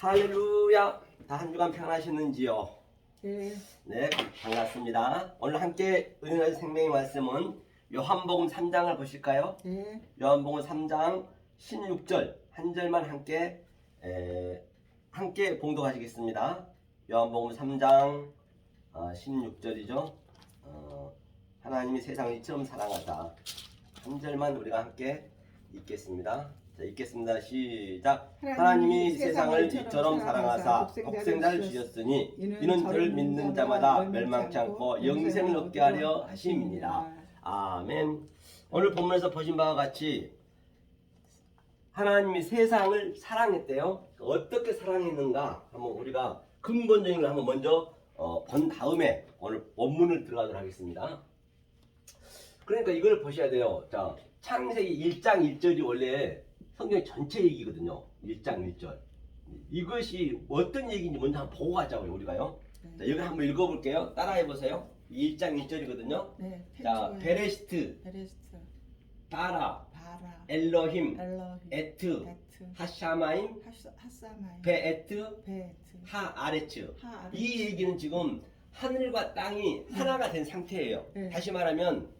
할렐루야. 다 한 주간 평안하셨는지요? 네. 네, 반갑습니다. 오늘 함께 은혜의 생명의 말씀은 요한복음 3장을 보실까요? 네. 요한복음 3장 16절 한 절만 함께 봉독하시겠습니다. 요한복음 3장 16절이죠. 하나님이 세상을 이처럼 사랑하사 한 절만 우리가 함께 읽겠습니다. 자, 읽겠습니다. 시작. 하나님이 세상을 이처럼 사랑하사 독생자를 주셨으니 이는 저를 믿는 자마다 멸망치 않고 영생을 얻게 하려 하심이니라. 아멘. 오늘 본문에서 보신 바와 같이 하나님이 세상을 사랑했대요. 어떻게 사랑했는가 한번 우리가 근본적인 걸 한번 먼저 본 다음에 오늘 본문을 들어가도록 하겠습니다. 그러니까 이걸 보셔야 돼요. 자, 창세기 1장 1절이 원래 성경 전체 얘기거든요. 1장 1절. 이것이 어떤 얘기인지 먼저 한번 보고 가자고요, 우리가요. 네. 자, 여기 한번 읽어볼게요. 따라해 보세요. 1장 1절이거든요. 네. 자, 베레시트, 베레스트, 바라, 바라, 엘로힘, 엘로힘, 에트, 에트, 하샤마임, 하사마임, 베에트, 베에트, 하아레츠. 하아레츠. 이 얘기는 지금 하늘과 땅이 하나가 된 상태예요. 네. 다시 말하면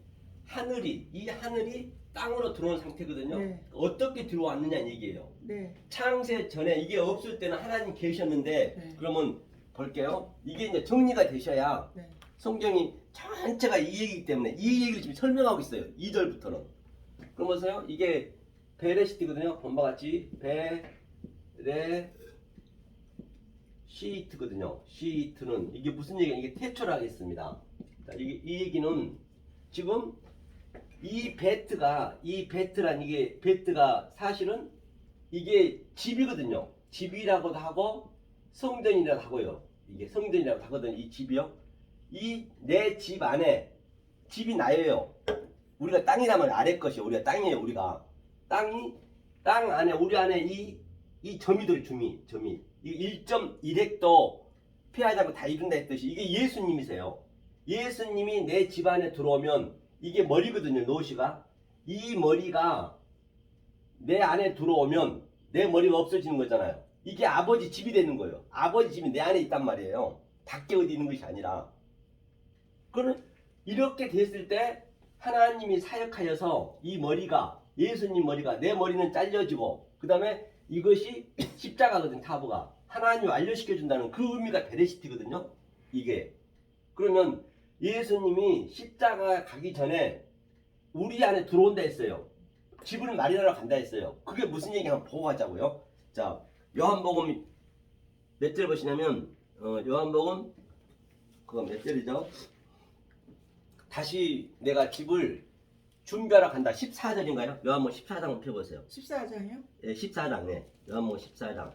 이 하늘이 땅으로 들어온 상태거든요. 네. 어떻게 들어왔느냐는 얘기예요. 네. 창세 전에 이게 없을 때는 하나님 계셨는데 네. 그러면 볼게요. 이게 이제 정리가 되셔야 네. 성경이 성경이 전체가 이 얘기이기 때문에 이 얘기를 지금 설명하고 있어요. 2절부터는. 그럼 보세요. 이게 베레시트거든요. 본바 같이 베레시트거든요. 시트는 이게 무슨 얘기냐? 이게 태초를 하겠습니다. 자, 이 얘기는 지금 이 베트란 이게 베트가 사실은 이게 집이거든요. 집이라고도 하고 성전이라고 하고요. 이게 성전이라고 하거든요. 이 집이요. 이 내 집 안에 집이 나예요. 우리가 땅이라면 아래 것이요. 우리가 땅이에요. 우리가 땅 안에 우리 안에 이 점이들 점이 이 1.1획도 피하지 않고 다 이룬다 했듯이 이게 예수님이세요. 예수님이 내 집 안에 들어오면 이게 머리거든요. 노시가 이 머리가 내 안에 들어오면 내 머리가 없어지는 거잖아요. 이게 아버지 집이 되는 거예요. 아버지 집이 내 안에 있단 말이에요. 밖에 어디 있는 것이 아니라. 그러면 이렇게 됐을 때 하나님이 사역하여서 이 머리가 예수님 머리가 내 머리는 잘려지고 그 다음에 이것이 십자가거든. 타보가 하나님이 완료시켜준다는 그 의미가 베레시티거든요. 이게 그러면 예수님이 십자가 가기 전에 우리 안에 들어온다 했어요. 집을 마련하러 간다 했어요. 그게 무슨 얘기 한번 보고 가자고요. 자, 요한복음 몇 절 보시냐면 요한복음 그거 몇 절이죠? 다시 내가 집을 준비하러 간다. 14절인가요? 요한복음 14장 펴보세요. 14장이요? 예, 14장. 네. 요한복음 14장.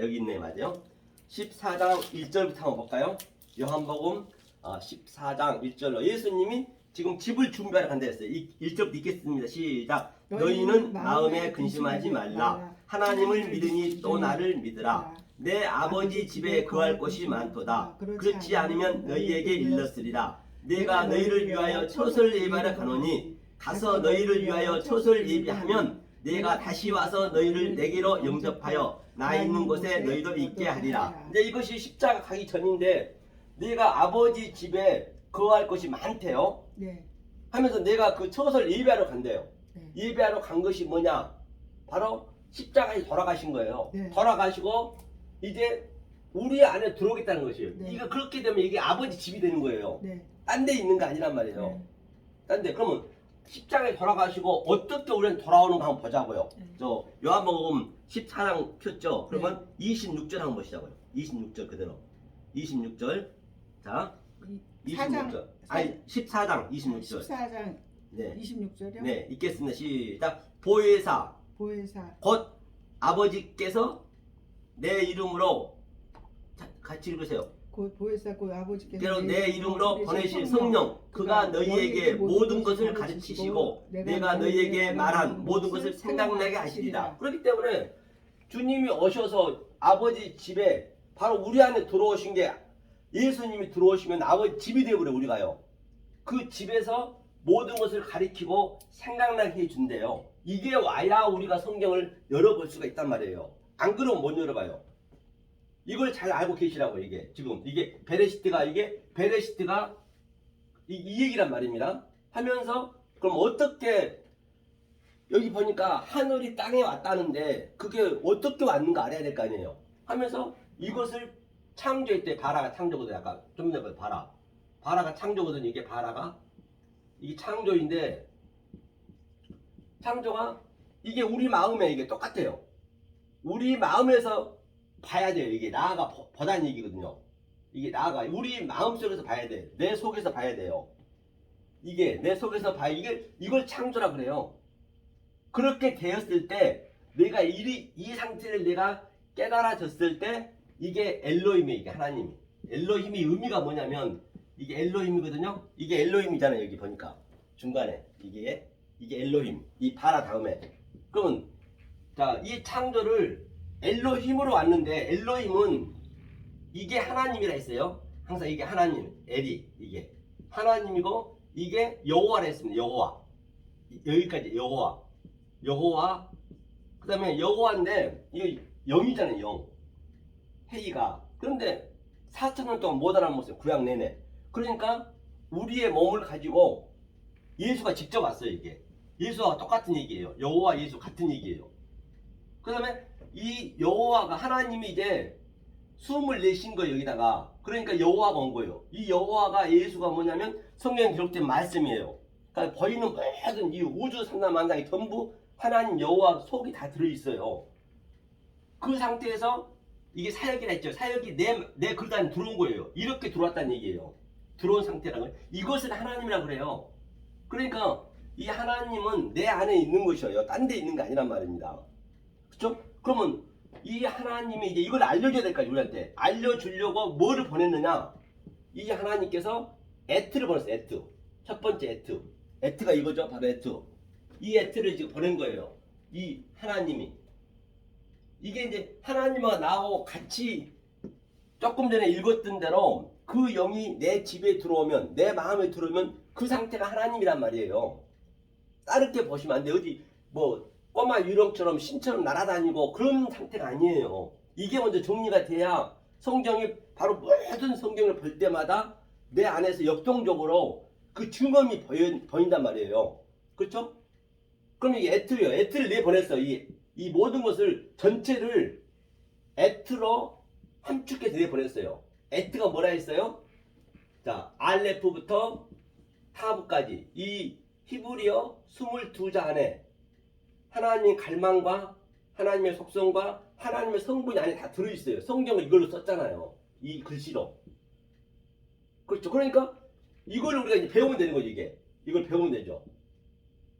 여기 있네. 맞아요. 14장 1절부터 한번 볼까요? 요한복음 14장 1절로 예수님이 지금 집을 준비하러 간다 했어요. 1절부터 읽겠습니다. 시작. 너희는 마음에 근심하지 말라. 하나님을 믿으니 또 나를 믿으라. 내 아버지 집에 거할 곳이 많도다. 그렇지 않으면 너희에게 일렀으리라. 내가 너희를 위하여 초설 예비하러 가노니 가서 너희를 위하여 초설 예비하면 내가 다시 와서 너희를 내게로 영접하여 나 있는 곳에 너희도 있게 하리라. 이제 이것이 십자가 가기 전인데 내가 아버지 집에 거할 것이 많대요. 네. 하면서 내가 그 초설 예배하러 간대요. 네. 예배하러 간 것이 뭐냐? 바로 십자가에 돌아가신 거예요. 네. 돌아가시고 이제 우리 안에 들어오겠다는 것이에요. 네. 이거 그렇게 되면 이게 아버지 집이 되는 거예요. 네. 딴 데 있는 거 아니란 말이에요. 네. 딴 데. 그러면 십자가에 돌아가시고 어떻게 우리는 돌아오는가 한번 보자고요. 네. 저 요한복음 14장 폈죠. 그러면 26절 한번 보시자고요. 26절 그대로. 26절. 자, 26절. 아니 14장 26절. 14장 네. 26절이요? 네, 읽겠습니다. 시작. 보혜사 보혜사 곧 아버지께서 내 이름으로 같이 읽으세요. 곧 보혜사 곧 아버지께서 그리고 내 이름으로 보내신 성령 그가 너희에게 모든 것을 가르치시고 내가 너희에게 말한 모든 것을 생각나게 하시리라. 그렇기 때문에 주님이 오셔서 아버지 집에 바로 우리 안에 들어오신 게 예수님이 들어오시면 아버지 집이 되어버려 우리가요. 그 집에서 모든 것을 가리키고 생각나게 해준대요. 이게 와야 우리가 성경을 열어볼 수가 있단 말이에요. 안 그러면 못 열어봐요. 이걸 잘 알고 계시라고. 이게 지금 이게 베레시트가 이 얘기란 말입니다. 하면서 그럼 어떻게 여기 보니까 하늘이 땅에 왔다는데 그게 어떻게 왔는가 알아야 될 거 아니에요. 하면서 이것을 창조했대. 바라가 창조거든. 아까 좀 전에 바라가 창조거든. 이게 바라가 이게 창조인데 창조가 이게 우리 마음에 이게 똑같아요. 우리 마음에서 봐야 돼요. 이게 나아가 보다는 얘기거든요. 이게 나아가 우리 마음 속에서 봐야 돼. 내 속에서 봐야 돼요. 이게 내 속에서 봐야 이걸 창조라 그래요. 그렇게 되었을 때 내가 이 상태를 내가 깨달아졌을 때 이게 엘로힘이 이게 하나님이 엘로힘이 의미가 뭐냐면 이게 엘로힘이거든요. 이게 엘로힘이잖아요. 여기 보니까 중간에 이게 엘로힘 이 바라 다음에 그러면 자 이 창조를 엘로힘으로 왔는데 엘로힘은 이게 하나님이라 했어요. 항상 이게 하나님 엘이 이게 하나님이고 이게 여호와라 했습니다. 여호와 여기까지 여호와 그 다음에 여호와인데 이거 영이잖아요. 영 헤이가 그런데 4,000년 동안 못 알아먹었어요. 구약 내내. 그러니까 우리의 몸을 가지고 예수가 직접 왔어요. 이게 예수와 똑같은 얘기예요. 여호와 예수 같은 얘기예요. 그 다음에 이 여호와가 하나님이 이제 숨을 내신 거예요. 여기다가 그러니까 여호와가 온 거예요. 이 여호와가 예수가 뭐냐면 성경에 기록된 말씀이에요. 그러니까 보이는 모든 이 우주 삼라만상이 전부 하나님 여호와 속이 다 들어있어요. 그 상태에서 이게 사역이라 했죠. 사역이 내 그릇 안에 들어온 거예요. 이렇게 들어왔다는 얘기예요. 들어온 상태라는 거예요. 이것을 하나님이라고 그래요. 그러니까 이 하나님은 내 안에 있는 것이에요. 딴 데 있는 게 아니란 말입니다. 그렇죠? 그러면 이 하나님이 이제 이걸 알려줘야 될 거야. 우리한테 알려주려고 뭐를 보냈느냐. 이 하나님께서 에트를 보냈어요. 에트. 첫 번째 에트. 에트가 이거죠. 바로 에트. 이 에트를 지금 보낸 거예요. 이 하나님이. 이게 이제 하나님과 나하고 같이 조금 전에 읽었던 대로 그 영이 내 집에 들어오면 내 마음에 들어오면 그 상태가 하나님이란 말이에요. 다르게 보시면 안 돼. 어디 뭐 꼬마 유령처럼 신처럼 날아다니고 그런 상태가 아니에요. 이게 먼저 정리가 돼야 성경이 바로 모든 성경을 볼 때마다 내 안에서 역동적으로 그 증언이 보인단 말이에요. 그렇죠? 그럼 이게 에트예요. 에트를 내보냈어. 이 모든 것을 전체를 에트로 함축해서 내보냈어요. 에트가 뭐라 했어요? 자, 알레프부터 타브까지 이 히브리어 22자 안에 하나님의 갈망과 하나님의 속성과 하나님의 성분이 안에 다 들어있어요. 성경을 이걸로 썼잖아요. 이 글씨로. 그렇죠. 그러니까 이걸 우리가 이제 배우면 되는 거죠. 이걸 배우면 되죠.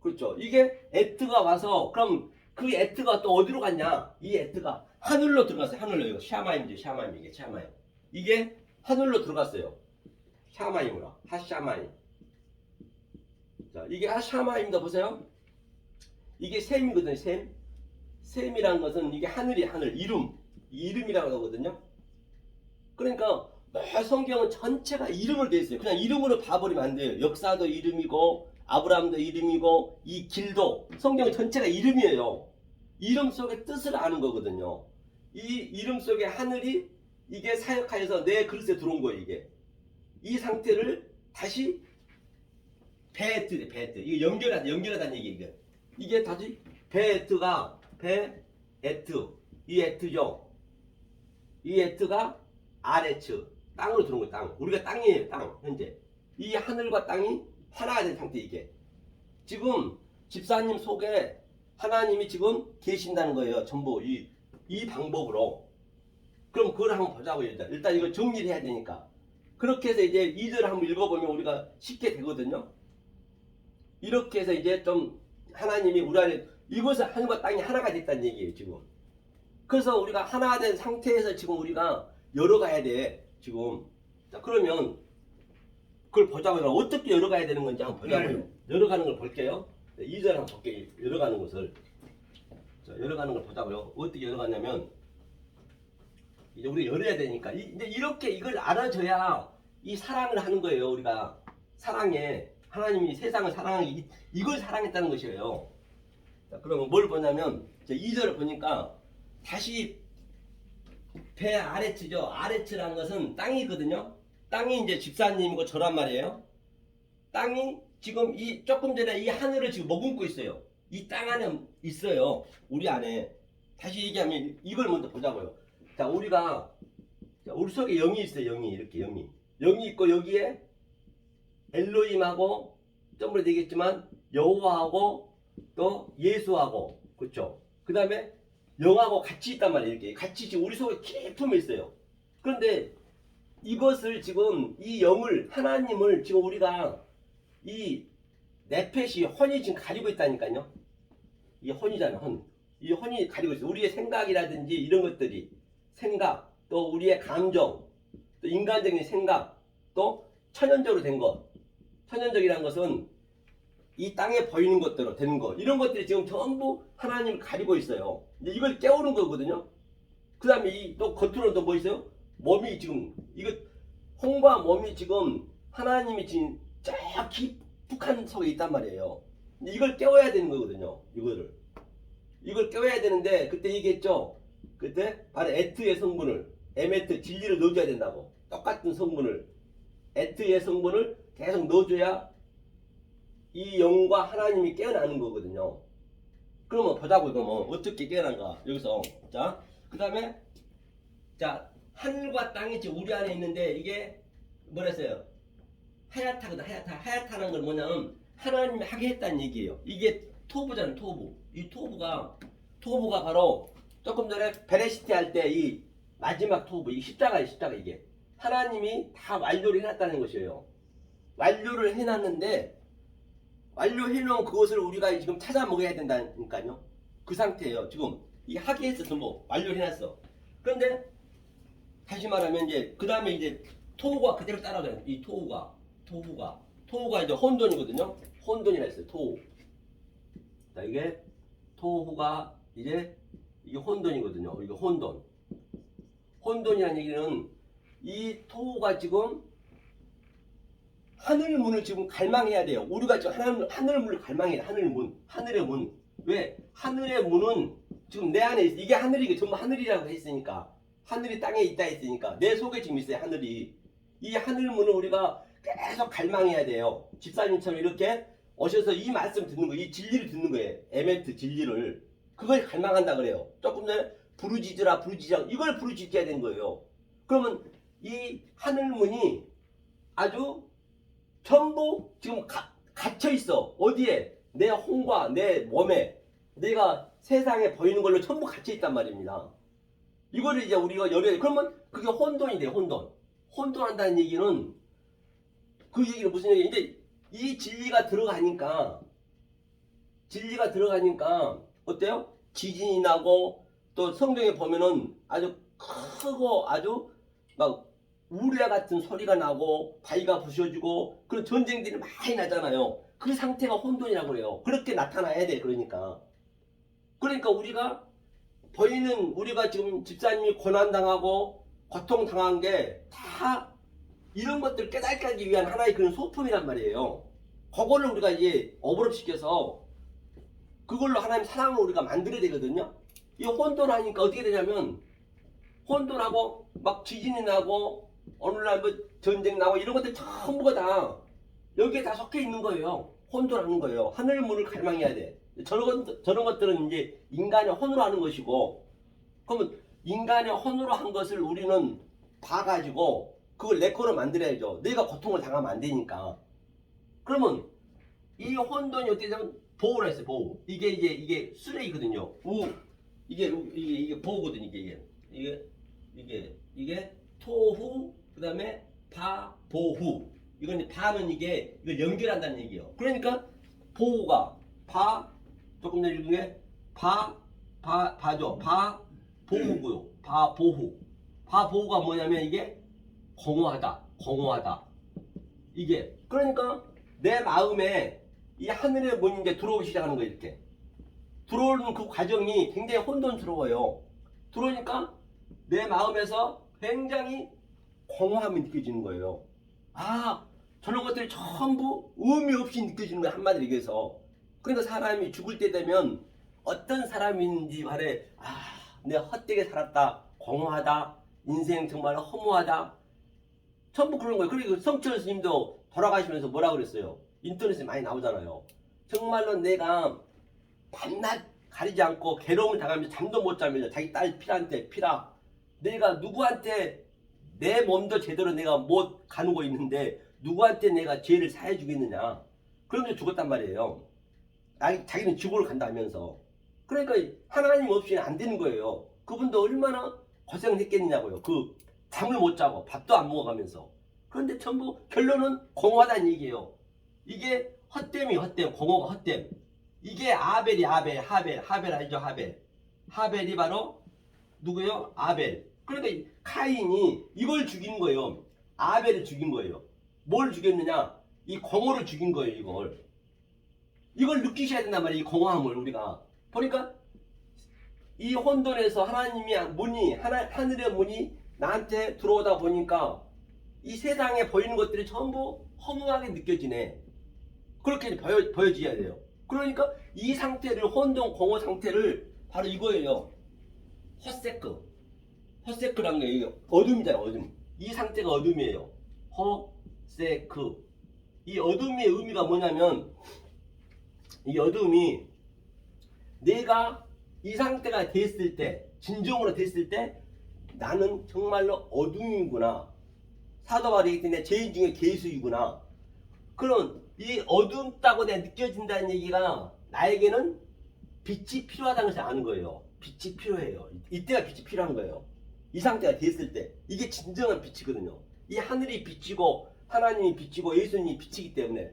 그렇죠. 이게 에트가 와서 그럼 그 에트가 또 어디로 갔냐? 이 에트가 하늘로 들어갔어요. 하늘로. 이거 샤마임이죠. 샤마임. 이게 샤마임. 이게 하늘로 들어갔어요. 샤마임으로. 하샤마임. 자, 이게 하샤마임도 보세요. 이게 셈이거든요. 셈이라는 것은 이게 하늘이 하늘. 이름이라고 하거든요. 그러니까 성경은 전체가 이름으로 되어 있어요. 그냥 이름으로 봐버리면 안 돼요. 역사도 이름이고 아브라함도 이름이고 이 길도 성경 전체가 이름이에요. 이름 속의 뜻을 아는 거거든요. 이 이름 속의 하늘이 이게 사역하여서 내 그릇에 들어온 거예요. 이 상태를 다시 베에트 이게 연결하다는 얘기. 이게 다시 베에트가 베에트 이 에트죠. 이 에트가 아레츠 땅으로 들어온 거예요. 땅. 우리가 땅이에요. 땅. 현재 이 하늘과 땅이 하나가 된 상태. 이게 지금 집사님 속에 하나님이 지금 계신다는 거예요. 전부 이 방법으로. 그럼 그걸 한번 보자고요. 일단 이거 정리를 해야 되니까. 그렇게 해서 이제 2절을 한번 읽어보면 우리가 쉽게 되거든요. 이렇게 해서 이제 좀 하나님이 우리 안에 이것은 하늘과 땅이 하나가 됐다는 얘기예요. 지금. 그래서 우리가 하나가 된 상태에서 지금 우리가 열어가야 돼. 지금. 자, 그러면 그걸 보자고요. 어떻게 열어가야 되는 건지 한번 보자고요. 열어가는 걸 볼게요. 2절 한번 볼게요. 열어가는 것을. 자, 열어가는 걸 보자고요. 어떻게 열어가냐면 이제 우리 열어야 되니까 이제 이렇게 이걸 알아줘야 이 사랑을 하는 거예요. 우리가 사랑해. 하나님이 세상을 사랑하기 이걸 사랑했다는 것이에요. 자, 그러면 뭘 보냐면 2절을 보니까 다시 배 아래치죠. 아래치라는 것은 땅이거든요. 땅이 이제 집사님이고 저란 말이에요. 땅이 지금 이 조금 전에 이 하늘을 지금 머금고 있어요. 이 땅 안에 있어요. 우리 안에. 다시 얘기하면 이걸 먼저 보자고요. 자, 우리 속에 영이 있어요. 영이 이렇게 영이 있고 여기에 엘로힘하고 전부에 되겠지만 여호와하고 또 예수하고 그렇죠. 그 다음에 영하고 같이 있단 말이에요. 이렇게 같이 지금 우리 속에 깊음에 있어요. 그런데 이것을 지금 이 영을 하나님을 지금 우리가 이 네펫이 혼이 지금 가지고 있다니까요. 이게 혼이잖아요. 혼. 이 혼이 가지고 있어요. 우리의 생각이라든지 이런 것들이 생각 또 우리의 감정 또 인간적인 생각 또 천연적으로 된 것. 천연적이라는 것은 이 땅에 보이는 것대로 되는 것 이런 것들이 지금 전부 하나님을 가지고 있어요. 근데 이걸 깨우는 거거든요. 그 다음에 이 또 겉으로 또 뭐 있어요? 몸이 지금 이거 혼과 몸이 지금 하나님이 지금 저 깊숙한 속에 있단 말이에요. 근데 이걸 깨워야 되는 거거든요. 이걸 깨워야 되는데 그때 얘기했죠. 그때 바로 에트의 성분을 에메트 진리를 넣어줘야 된다고. 똑같은 성분을 에트의 성분을 계속 넣어줘야 이 영과 하나님이 깨어나는 거거든요. 그러면 보자고 이거 뭐 어떻게 깨어난가 여기서 자그 다음에 자 하늘과 땅이 지금 우리 안에 있는데 이게 뭐랬어요? 하야타거든. 하야타라는 건 뭐냐면 하나님이 하게 했다는 얘기예요. 이게 토부잖아요. 토부. 이 토부가 바로 조금 전에 베레시티 할 때 이 마지막 토부 이 십자가 이게 하나님이 다 완료를 해놨다는 것이에요. 완료를 해놨는데 완료해놓은 그것을 우리가 지금 찾아 먹어야 된다니까요. 그 상태예요. 지금 이 하게 했어. 전부 완료해놨어. 그런데 다시 말하면 이제 그 다음에 이제 토우가 그대로 따라가요. 이 토우가 이제 혼돈이거든요. 혼돈이라 했어요. 토우. 자 이게 토우가 이제 이게 혼돈이거든요. 이게 혼돈이라는 얘기는 이 토우가 지금 하늘 문을 지금 갈망해야 돼요. 우리가 지금 하늘 문을 갈망해야 돼. 하늘의 문. 왜? 하늘의 문은 지금 내 안에 있어. 이게 하늘이고 전부 하늘이라고 했으니까. 하늘이 땅에 있다 했으니까. 내 속에 지금 있어요. 하늘이. 이 하늘 문을 우리가 계속 갈망해야 돼요. 집사님처럼 이렇게 오셔서 이 말씀 듣는 거, 이 진리를 듣는 거예요. 에메트 진리를. 그걸 갈망한다 그래요. 조금 전에 부르짖으라 이걸 부르짖어야 되는 거예요. 그러면 이 하늘 문이 아주 전부 지금 갇혀 있어. 어디에? 내 혼과 내 몸에 내가 세상에 보이는 걸로 전부 갇혀 있단 말입니다. 이거를 이제 우리가 열어야 돼. 그러면 그게 혼돈이 돼요. 혼돈한다는 얘기는 그 얘기는 무슨 얘기인데 이 진리가 들어가니까 어때요? 지진이 나고 또 성경에 보면은 아주 크고 아주 막 우레 같은 소리가 나고 바위가 부셔지고 그런 전쟁들이 많이 나잖아요. 그 상태가 혼돈이라고 해요. 그렇게 나타나야 돼. 그러니까 우리가 보이는 우리가 지금 집사님이 고난당하고 고통당한 게 다 이런 것들을 깨닫게 하기 위한 하나의 그런 소품이란 말이에요. 그거를 우리가 이제 어브럽시켜서 그걸로 하나님 사랑을 우리가 만들어야 되거든요. 이 혼돈하니까 어떻게 되냐면 혼돈하고 막 지진이 나고 어느 날 뭐 전쟁 나고 이런 것들 전부가 다 여기에 다 섞여 있는 거예요. 혼돈하는 거예요. 하늘 문을 갈망해야 돼. 저런 것들은 이제 인간의 혼으로 하는 것이고, 그러면 인간의 혼으로 한 것을 우리는 봐가지고 그걸 내 거로 만들어야죠. 내가 고통을 당하면 안 되니까. 그러면 이 혼돈이 어떻게 되면 보호라 했어요. 보호. 이게 쓰레기거든요. 이게 보호거든요. 이게 토후 그다음에 바 보후. 이건 바는 이걸 연결한다는 얘기예요. 그러니까 보호가 조금 전에 읽은 게 바죠. 보호고요. 바보호가 뭐냐면 이게 공허하다. 이게 그러니까 내 마음에 이 하늘의 문이 이제 들어오기 시작하는 거예요. 이렇게 들어오는 그 과정이 굉장히 혼돈스러워요. 들어오니까 내 마음에서 굉장히 공허함이 느껴지는 거예요. 저런 것들이 전부 의미 없이 느껴지는 거예요. 한마디로 얘기해서. 그러니까 사람이 죽을 때 되면 어떤 사람인지 말해 내가 헛되게 살았다. 공허하다, 인생 정말 허무하다, 전부 그런 거예요. 그리고 성철 스님도 돌아가시면서 뭐라 그랬어요? 인터넷에 많이 나오잖아요. 정말로 내가 밤낮 가리지 않고 괴로움을 당하면서 잠도 못 자면서 자기 딸 필한테 필아, 내가 누구한테 내 몸도 제대로 내가 못 가누고 있는데 누구한테 내가 죄를 사해 주겠느냐, 그러면서 죽었단 말이에요. 자기는 지옥을 간다면서. 그러니까 하나님 없이는 안 되는 거예요. 그분도 얼마나 고생을 했겠느냐고요. 그 잠을 못 자고 밥도 안 먹어가면서. 그런데 전부 결론은 공허하다는 얘기예요. 이게 헛됨이 헛됨, 공허가 헛됨. 이게 아벨이 하벨 알죠? 하벨이 바로 누구요? 아벨. 그러니까 카인이 이걸 죽인 거예요. 아벨을 죽인 거예요. 뭘 죽였느냐? 이 공허를 죽인 거예요. 이걸 느끼셔야 된단 말이에요. 이 공허함을 우리가 보니까 이 혼돈에서 하나님이 문이 하늘의 문이 나한테 들어오다 보니까 이 세상에 보이는 것들이 전부 허무하게 느껴지네. 그렇게 보여져야 돼요. 그러니까 이 상태를, 혼돈 공허 상태를 바로 이거예요. 허세크라는 게 어둠이잖아요. 어둠. 이 상태가 어둠이에요. 허세크. 이 어둠의 의미가 뭐냐면, 이 어둠이 내가 이 상태가 됐을 때, 진정으로 됐을 때 나는 정말로 어둠이구나, 사도 바울이 얘기했던 내 죄인 중에 괴수이구나, 그런 이 어둡다고 내가 느껴진다는 얘기가 나에게는 빛이 필요하다는 것을 아는 거예요. 빛이 필요해요. 이때가 빛이 필요한 거예요. 이 상태가 됐을 때 이게 진정한 빛이거든요. 이 하늘이 빛이고 하나님이 빛이고 예수님이 빛이기 때문에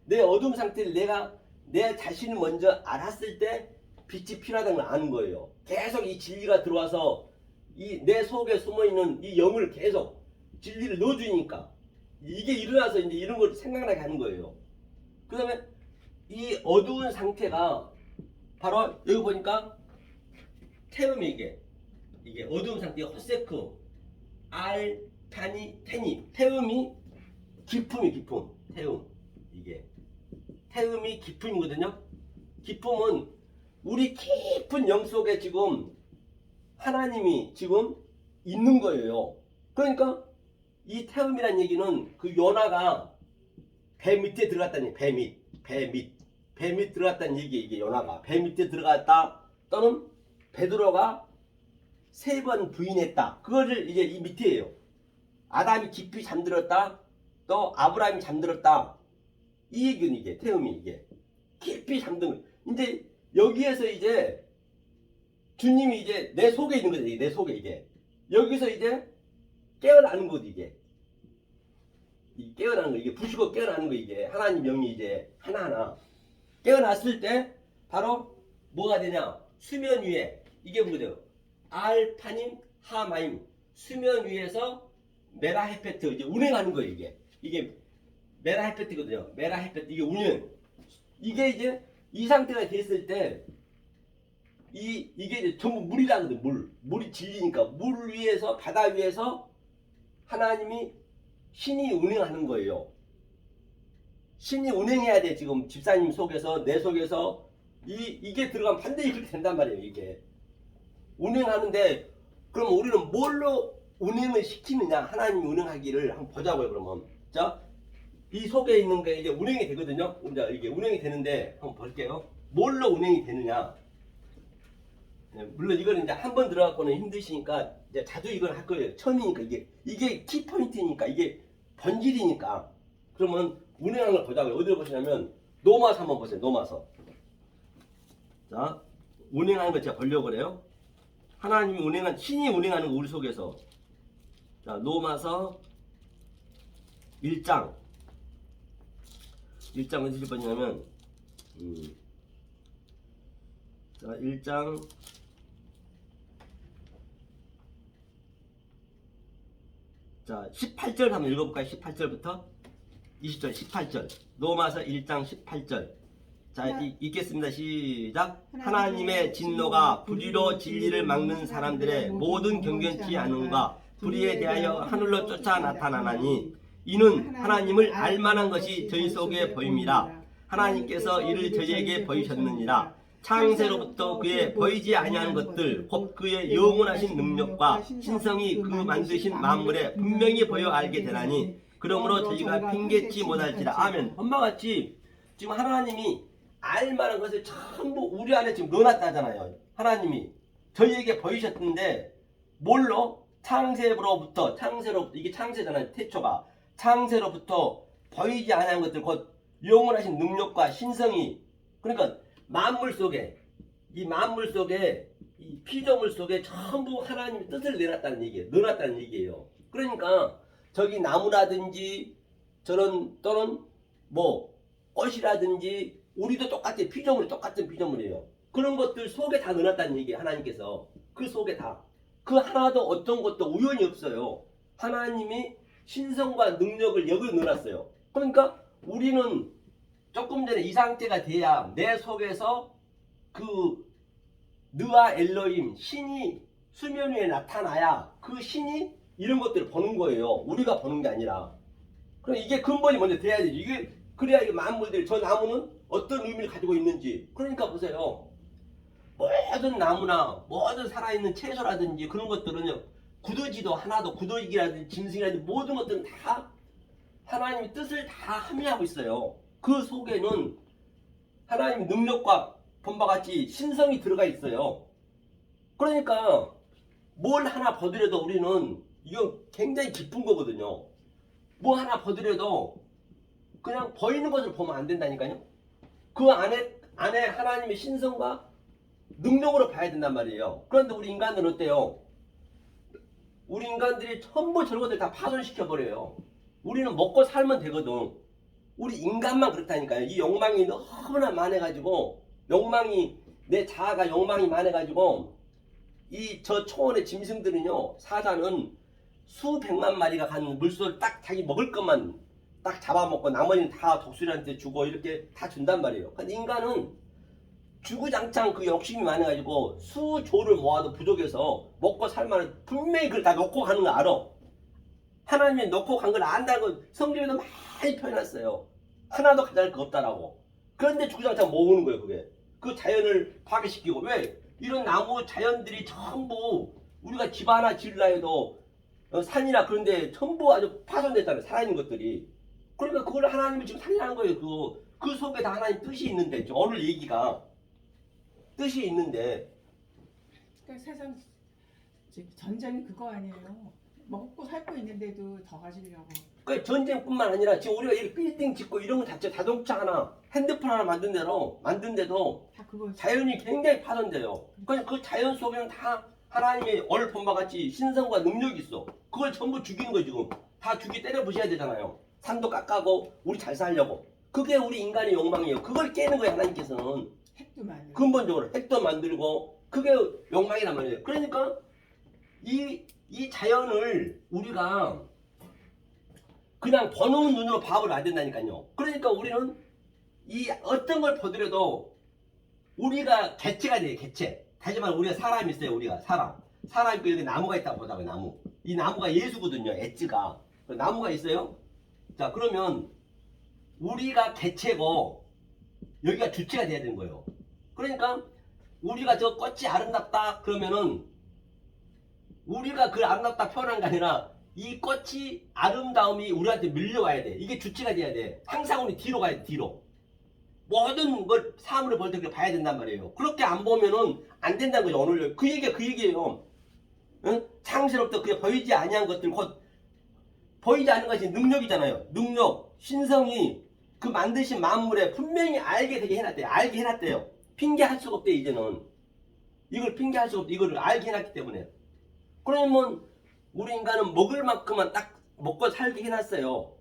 내 어둠 상태를 내가 내 자신을 먼저 알았을 때 빛이 필요하다는 걸 아는 거예요. 계속 이 진리가 들어와서 이 내 속에 숨어있는 이 영을 계속 진리를 넣어주니까 이게 일어나서 이제 이런 걸 생각나게 하는 거예요. 그 다음에 이 어두운 상태가 바로 여기 보니까 태음이 이게 어두운 상태가 허세크, 알파니, 테니. 태음이 기품이 태음. 이게 태음이 기품이거든요. 기품은 우리 깊은 영 속에 지금 하나님이 지금 있는 거예요. 그러니까 이 태음이란 얘기는 그 요나가 배 밑에 들어갔다니, 배 밑 들어갔다는 얘기. 이게 요나가 배 밑에 들어갔다, 또는 베드로가 3번 부인했다. 그거를 이제 이 밑에예요. 아담이 깊이 잠들었다, 또 아브라함이 잠들었다. 이 얘기는 이게 태음이 이게 깊이 잠든. 이제 여기에서 이제 주님이 이제 내 속에 있는 거죠. 내 속에 이게 여기서 이제 깨어나는 거지. 이게 깨어나는 거, 이게 부시고 깨어나는 거. 이게 하나님 영이 이제 하나하나 깨어났을 때 바로 뭐가 되냐? 수면 위에 이게 뭐죠? 알파님 하마임, 수면 위에서 메라헤페트 이제 운행하는 거예요. 이게 메라헤페트거든요. 메라헤페트 이게 운행. 이게 이제 이 상태가 됐을 때 이게 이제 전부 물이라거든. 물이 진리니까 물 위에서, 바다 위에서 하나님이 신이 운행하는 거예요. 신이 운행해야 돼. 지금 집사님 속에서, 내 속에서 이게 들어가면 반드시 그렇게 된단 말이에요. 이게 운행하는데, 그럼 우리는 뭘로 운행을 시키느냐? 하나님이 운행하기를 한번 보자고요. 그러면 자, 이 속에 있는 게 이제 운행이 되거든요. 자, 이게 운행이 되는데 한번 볼게요. 뭘로 운행이 되느냐? 물론 이거는 이제 한 번 들어가고는 힘드시니까 이제 자주 이걸 할 거예요. 처음이니까 이게 키포인트니까, 이게 본질이니까. 그러면 운행하는 걸 보자고요. 어디로 보시냐면 노마서 한번 보세요. 노마서. 자, 운행하는 거 제가 보려고 그래요. 하나님이 운행한, 신이 운행하는 거 우리 속에서. 자, 노마서 1장 어디를 보냐면 자, 1장 자 18절 한번 읽어볼까요? 18절부터 20절 18절 노마서 1장 18절. 자, 읽겠습니다. 시작. 하나님의 진노가 불의로 진리를 막는 사람들의 모든 경건치 않음과 불의에 대하여 하늘로 쫓아 나타나나니 이는 하나님을 알만한 것이 저희 속에 보임이라. 하나님께서 이를 저희에게 보이셨느니라. 창세로부터 그의 보이지 아니하는 것들 곧 그의 영원하신 능력과 신성이 그 만드신 만물에 분명히 보여 알게 되나니 그러므로 저희가 핑계치 못할지라. 아멘. 엄마 같이 지금 하나님이 알만한 것을 전부 우리 안에 지금 넣어놨다잖아요. 하나님이 저희에게 보이셨는데 뭘로? 창세로부터 이게 창세잖아요. 태초가 창세로부터 보이지 아니하는 것들 곧 영원하신 능력과 신성이, 그러니까 만물 속에 이 피조물 속에 전부 하나님의 뜻을 넣어놨다는 얘기예요. 그러니까 저기 나무라든지 저런 또는 뭐 꽃이라든지 우리도 똑같은 피조물이 똑같은 피조물이에요. 그런 것들 속에 다 넣어놨다는 얘기예요. 하나님께서 그 속에 다 그 하나도 어떤 것도 우연이 없어요. 하나님이 신성과 능력을 여기 넣어놨어요. 그러니까 우리는 조금 전에 이 상태가 돼야 내 속에서 그 느아 엘로힘 신이 수면 위에 나타나야 그 신이 이런 것들을 보는 거예요. 우리가 보는 게 아니라. 그럼 이게 근본이 먼저 돼야 되죠. 이게 그래야 이 만물들 저 나무는 어떤 의미를 가지고 있는지. 그러니까 보세요. 모든 나무나 모든 살아있는 채소라든지 그런 것들은요. 구더지도 하나도 구더기라든지 짐승이라든지 모든 것들은 다 하나님의 뜻을 다 함유하고 있어요. 그 속에는 하나님의 능력과 본바 같이 신성이 들어가 있어요. 그러니까 뭘 하나 보더라도 우리는 이거 굉장히 깊은 거거든요. 뭐 하나 보더라도 그냥 보이는 것을 보면 안 된다니까요. 그 안에 하나님의 신성과 능력으로 봐야 된단 말이에요. 그런데 우리 인간들은 어때요? 우리 인간들이 전부 저런 것들 다 파손시켜 버려요. 우리는 먹고 살면 되거든. 우리 인간만 그렇다니까요. 이 욕망이 너무나 많아가지고 내 자아가 욕망이 많아가지고 이 저 초원의 짐승들은요, 사자는 수백만 마리가 간 물소를 딱 자기 먹을 것만 딱 잡아먹고 나머지는 다 독수리한테 주고 이렇게 다 준단 말이에요. 근데 인간은 주구장창 그 욕심이 많아가지고 수조를 모아도 부족해서 먹고 살만한 분명히 그걸 다 놓고 가는 거 알아. 하나님이 놓고 간 걸 안다고 성경에도 많이 표현했어요. 하나도 가져갈 거 없다라고. 그런데 주구장창 모으는 거예요. 그게 그 자연을 파괴시키고. 왜? 이런 나무 자연들이 전부 우리가 집 하나 지으려 해도 산이나 그런데 전부 아주 파손됐잖아요. 살아있는 것들이. 그러니까 그걸 하나님이 지금 살리라는 거예요. 그 속에 다 하나님 뜻이 있는데 오늘 얘기가 뜻이 있는데. 그러니까 세상 전쟁이 그거 아니에요. 먹고 살고 있는데도 더 가지려고. 그 전쟁뿐만 아니라 지금 우리가 이 빌딩 짓고 이런 거 자체 자동차 하나 핸드폰 하나 만든데도 다 그거 자연이 굉장히 파손돼요. 그 자연 속에는 다 하나님의 오늘 본 바 같이 신성과 능력이 있어. 그걸 전부 죽이는 거예요. 지금 다 때려 부셔야 되잖아요. 산도 깎아고 우리 잘 살려고. 그게 우리 인간의 욕망이에요. 그걸 깨는 거예요. 하나님께서는 핵도 만들고. 근본적으로 핵도 만들고 그게 욕망이란 말이에요. 그러니까 이 자연을 우리가 그냥 보는 눈으로 봐버리면 안 된다니까요. 그러니까 우리는 이 어떤 걸 보더라도 우리가 개체가 돼요. 개체. 다시 말해 우리가 사람이 있어요. 우리가 사람 있고 여기 나무가 있다고 보자고요. 나무. 이 나무가 예수거든요. 엣지가. 나무가 있어요. 자, 그러면 우리가 개체고 여기가 주체가 돼야 되는 거예요. 그러니까 우리가 저 꽃이 아름답다 그러면은 우리가 그 아름답다 표현한 게 아니라 이 꽃이 아름다움이 우리한테 밀려와야 돼. 이게 주체가 돼야 돼. 항상 우리 뒤로 가야 돼. 뒤로. 모든 걸 사물을 볼 때 그렇게 봐야 된단 말이에요. 그렇게 안 보면은 안 된다는 거죠. 오늘 그 얘기예요. 응? 창세로부터 그게 보이지 아니한 것들 곧 보이지 않는 것이 능력이잖아요. 능력, 신성이 그 만드신 만물에 분명히 알게 되게 해놨대요. 알게 해놨대요. 핑계할 수가 없대 이제는. 이걸 핑계할 수가 없대. 이걸 알게 해놨기 때문에. 그러면 우리 인간은 먹을 만큼만 딱 먹고 살게 해놨어요.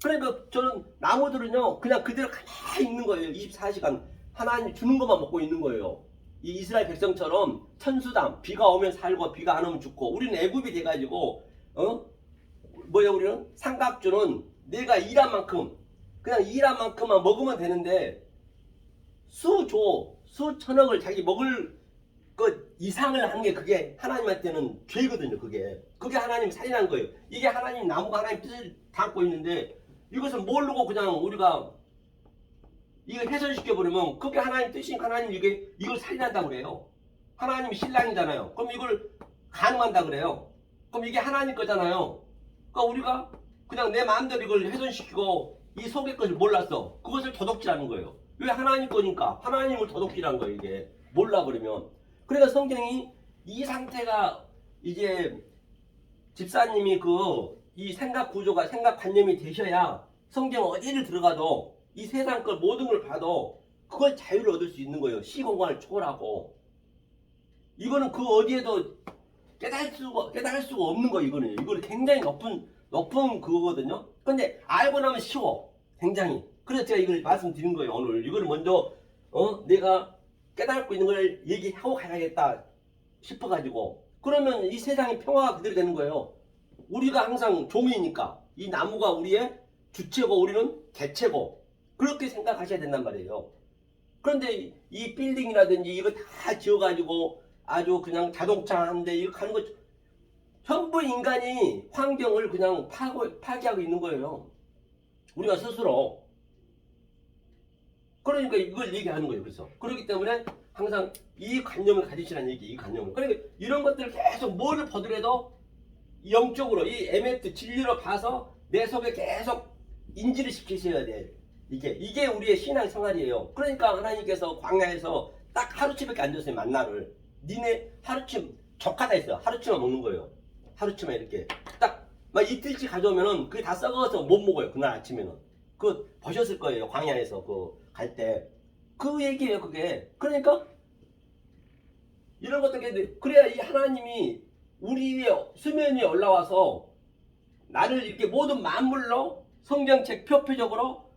그러니까 저는 나무들은요 그냥 그대로 가만히 있는 거예요. 24시간 하나님이 주는 것만 먹고 있는 거예요. 이 이스라엘 백성처럼 천수담 비가 오면 살고 비가 안 오면 죽고. 우리는 애굽이 돼가지고 우리는 삼각주는 내가 일한 만큼 그냥 일한 만큼만 먹으면 되는데 수천억을 자기 먹을 그 이상을 하는 게 그게 하나님한테는 죄거든요. 그게 하나님이 살인한 거예요. 이게 하나님 나무가 하나님 뜻을 담고 있는데 이것을 모르고 그냥 우리가 이걸 훼손시켜 버리면 그게 하나님 뜻이니까 하나님 이걸 살인한다 그래요. 하나님이 신랑이잖아요. 그럼 이걸 간음한다 그래요. 그럼 이게 하나님 거잖아요. 그러니까 우리가 그냥 내 마음대로 이걸 훼손시키고 이 속의 것을 몰랐어. 그것을 도둑질하는 거예요. 왜 하나님 거니까 하나님을 도둑질한 거예요. 이게 몰라버리면. 그래서 성경이 이 상태가 이제 집사님이 이 생각 구조가 생각관념이 되셔야 성경 어디를 들어가도 이 세상 걸 모든 걸 봐도 그걸 자유를 얻을 수 있는 거예요. 시공간을 초월하고. 이거는 그 어디에도 깨달을 수가 없는 거예요. 이거는 굉장히 높은 그거거든요. 근데 알고 나면 쉬워. 굉장히. 그래서 제가 이걸 말씀드린 거예요. 오늘 이걸 먼저 내가 깨닫고 있는 걸 얘기하고 가야겠다 싶어가지고. 그러면 이 세상의 평화가 그대로 되는 거예요. 우리가 항상 종이니까 이 나무가 우리의 주체고 우리는 개체고 그렇게 생각하셔야 된단 말이에요. 그런데 이 빌딩이라든지 이거 다 지어가지고 아주 그냥 자동차 하는데 이렇게 하는 거 전부 인간이 환경을 그냥 파괴하고 있는 거예요. 우리가 스스로. 그러니까 이걸 얘기하는 거예요. 그래서 그렇기 때문에 항상 이 관념을 가지시라는 얘기, 이 관념을. 그러니까 이런 것들을 계속 뭐를 보더라도 영적으로 이 에메트 진리로 봐서 내 속에 계속 인지를 시키셔야 돼. 이게 우리의 신앙 생활이에요. 그러니까 하나님께서 광야에서 딱 하루치밖에 안 줬어요. 만나를. 니네 하루치 적하다 했어요. 하루치만 먹는 거예요. 하루치만 이렇게 딱 막 이틀치 가져오면은 그게 다 썩어서 못 먹어요. 그날 아침에는. 그거 보셨을 거예요. 광야에서 갈 때. 그 얘기예요. 그게. 그러니까 이런 것들 그래야 이 하나님이 우리의 수면이 올라와서 나를 이렇게 모든 만물로 성경책 표표적으로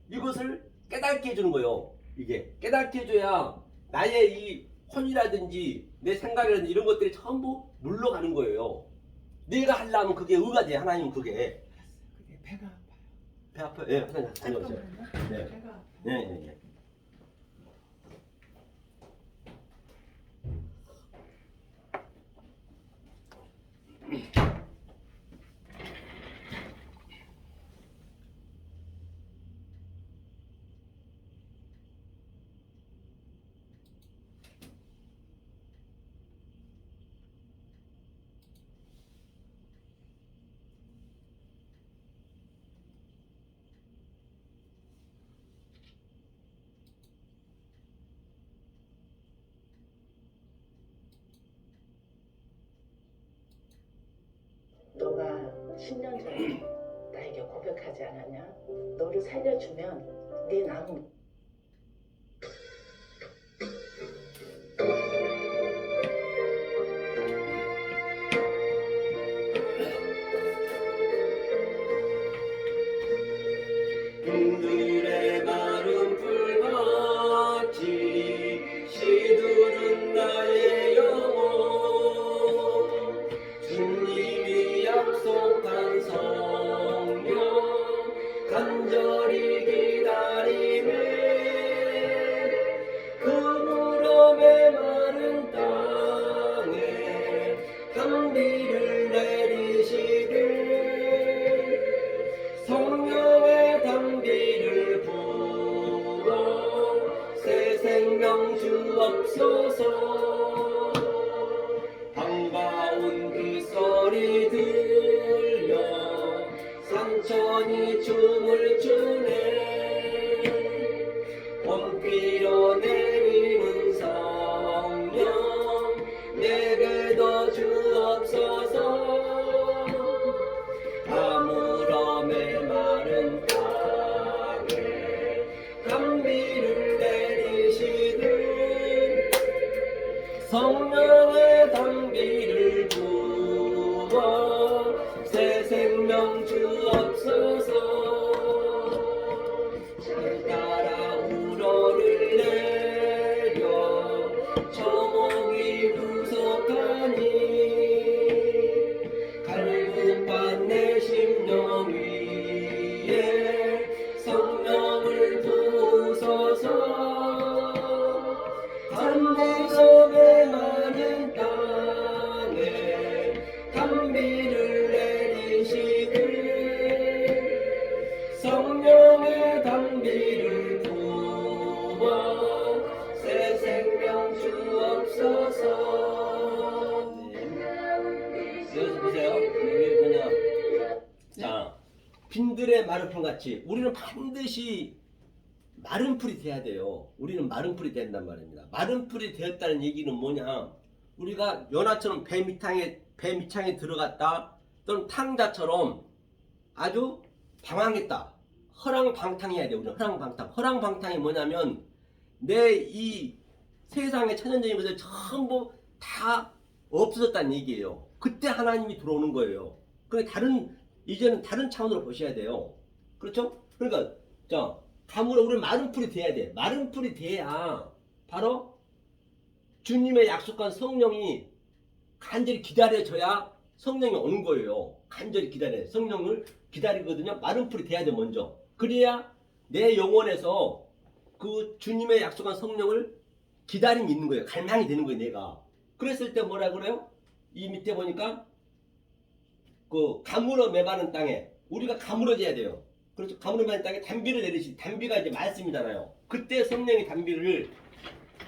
이것을 깨닫게 해주는 거예요. 이게 깨닫게 해줘야 나의 이 혼이라든지 내 생각이라든지 이런 것들이 전부 물러가는 거예요. 내가 하려면 그게 의가 돼. 하나님 그게. 그게 배가 아파요. 배 아파요? 예, 하나님 다녀오세요. 네. 배가 아파요. 네. 너가 10년 전에 나에게 고백하지 않았냐? 너를 살려주면 네 남은 둥들의 마른 풀같이 시두른 나의 영혼 주님이 약속한 성령 간절히 기다리네 그 무덤의 마른 땅에 단비를 내리시되 성령의 단비를 부어 새 생명 주옵소서 반가운 그 소리 들려 산천이 춤을 추네 봄비로 내리는 성령 내게도 주옵소서 가물음의 마른 땅에 단비를 내리시는 성령의 단비를 부어 새 생명 주옵소서 잘 따라 우러를 보세요. 여기 뭐냐. 자, 빈들의 마른 풀 같이 우리는 반드시 마른 풀이 돼야 돼요. 우리는 마른 풀이 된단 말입니다. 마른 풀이 되었다는 얘기는 뭐냐? 우리가 연화처럼 배 밑창에 들어갔다 또는 탕자처럼 아주 방황했다. 허랑방탕해야 돼요. 우리는 허랑방탕. 허랑방탕이 뭐냐면 내 이 세상의 천연적인 것을 전부 다 없어졌다는 얘기예요. 그때 하나님이 들어오는 거예요. 그러니까 이제는 다른 차원으로 보셔야 돼요. 그렇죠? 그러니까 자, 감으로 우리는 마른 풀이 돼야 돼. 마른 풀이 돼야 바로 주님의 약속한 성령이 간절히 기다려져야 성령이 오는 거예요. 간절히 기다려요. 성령을 기다리거든요. 마른 풀이 돼야 돼 먼저. 그래야 내 영혼에서 그 주님의 약속한 성령을 기다림이 있는 거예요. 갈망이 되는 거예요. 내가. 그랬을 때 뭐라 그래요? 이 밑에 보니까 그 가물어 메마른 땅에 우리가 가물어져야 돼요. 그렇죠. 가물어 메마른 땅에 단비를 내리시. 단비가 이제 말씀이잖아요. 그때 성령이 단비를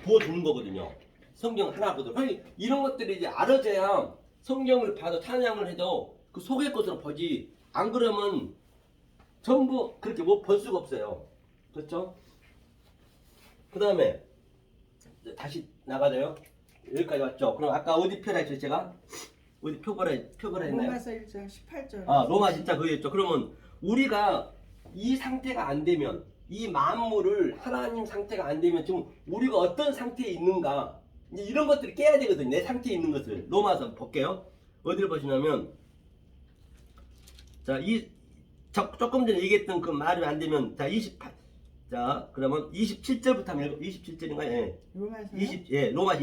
부어주는 거거든요. 성경 하나 보도록. 이런 것들이 이제 알아져야 성경을 봐도 찬양을 해도 그 속의 것으로 보지. 안 그러면 전부 그렇게 못 볼 수가 없어요. 그렇죠? 그 다음에 다시 나가자요. 여기까지 왔죠. 그럼 아까 어디 표라 했죠? 제가 어디 표거라 했나요? 로마서 1장 18절. 아, 로마 진짜 그거였죠. 그러면 우리가 이 상태가 안 되면 이 만물을 하나님 상태가 안 되면 지금 우리가 어떤 상태에 있는가 이제 이런 것들을 깨야 되거든요. 내 상태에 있는 것을. 로마서 볼게요. 어디를 보시냐면 자, 조금 전에 얘기했던 그 말이 안 되면 자, 28. 자, 그러면 27절부터 한번 읽어. 27절인가요? 예. 로마서요? 로마서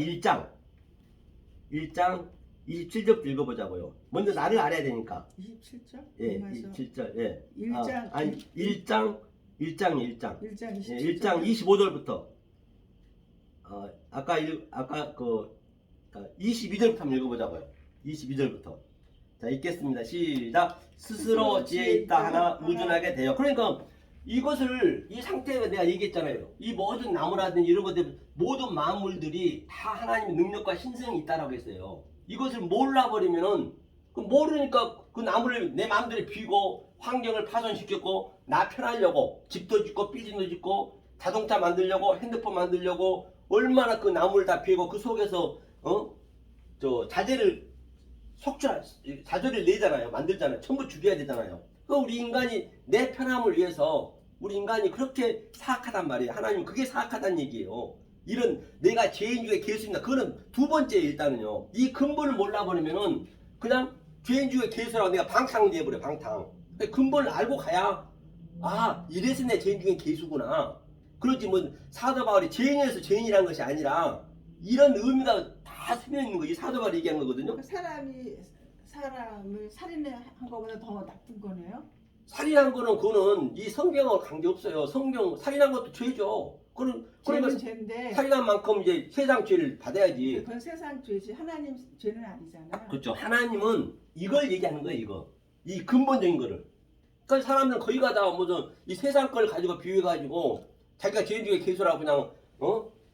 1장 27절부터 읽어보자고요. 먼저 나를 알아야 되니까. 27절? 예, 로마서 27절. 예. 1장. 아니, 1장 1장 예, 27절. 1장 25절부터. 아까 22절부터 한번 읽어보자고요. 22절부터. 자, 읽겠습니다. 시작. 스스로 지혜 있다 하나 우준하게 돼요. 그러니까 이것을 이 상태가 내가 얘기했잖아요. 이 모든 나무라든지 이런 것들 모든 만물들이 다 하나님의 능력과 신성이 있다라고 했어요. 이것을 몰라버리면은 모르니까 그 나무를 내 마음대로 비고 환경을 파손시켰고 나 편하려고 집도 짓고 빌딩도 짓고 자동차 만들려고 핸드폰 만들려고 얼마나 그 나무를 다 비고 그 속에서 자재를 내잖아요. 만들잖아요. 전부 줄여야 되잖아요. 우리 인간이 내 편함을 위해서 우리 인간이 그렇게 사악하단 말이에요. 하나님 그게 사악하다는 얘기예요. 이런 내가 죄인 중에 개수입니다. 그거는 두 번째 일단은요. 이 근본을 몰라버리면은 그냥 죄인 중에 개수라고 내가 방탕 돼버려. 방탕. 근본을 알고 가야 이래서 내 죄인 중에 개수구나. 그렇지 뭐 사도 바울이 죄인에서 죄인이라는 것이 아니라 이런 의미가 다 스며 있는 거. 이 사도 바울이 얘기한 거거든요. 사람을 살인한 것보다 더 나쁜 거네요. 살인한 거는 그거는 이 성경하고 관계없어요. 살인한 것도 죄죠. 그러니까 죄인데 살인한 만큼 이제 세상 죄를 받아야지. 그건 세상 죄지 하나님 죄는 아니잖아. 그렇죠. 하나님은 이걸 얘기하는 거예요. 이거. 이 근본적인 거를. 그러니까 사람들은 거기 가다가 무슨 이 세상 걸 가지고 비유해가지고 자기가 죄인 중에 개수라고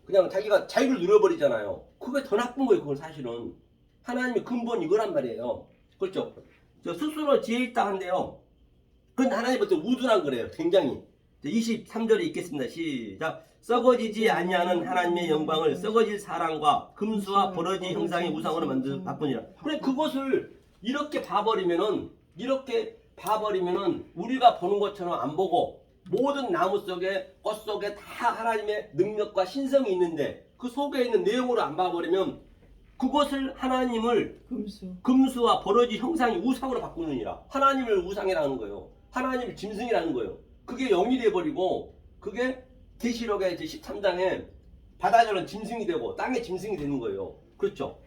그냥 자기가 자유를 누려버리잖아요. 그게 더 나쁜 거예요. 그건 사실은. 하나님의 근본 이거란 말이에요. 그렇죠. 스스로 지혜 있다 한데요. 그건 하나님부터 우둔한 거래요. 굉장히. 23절에 읽겠습니다. 시작. 썩어지지 아니하는 하나님의 영광을 썩어질 사랑과 금수와 버러지 형상의 우상으로 바꾸니라. 그래 그것을 이렇게 봐버리면은 우리가 보는 것처럼 안 보고 모든 나무 속에 꽃 속에 다 하나님의 능력과 신성이 있는데 그 속에 있는 내용으로 안 봐버리면 그것을 하나님을 금수와 버러지 형상의 우상으로 바꾸느니라. 하나님을 우상이라는 거예요. 하나님을 짐승이라는 거예요. 그게 영이 돼버리고 그게 계시록의 13장에 바다저런 짐승이 되고 땅의 짐승이 되는 거예요. 그렇죠?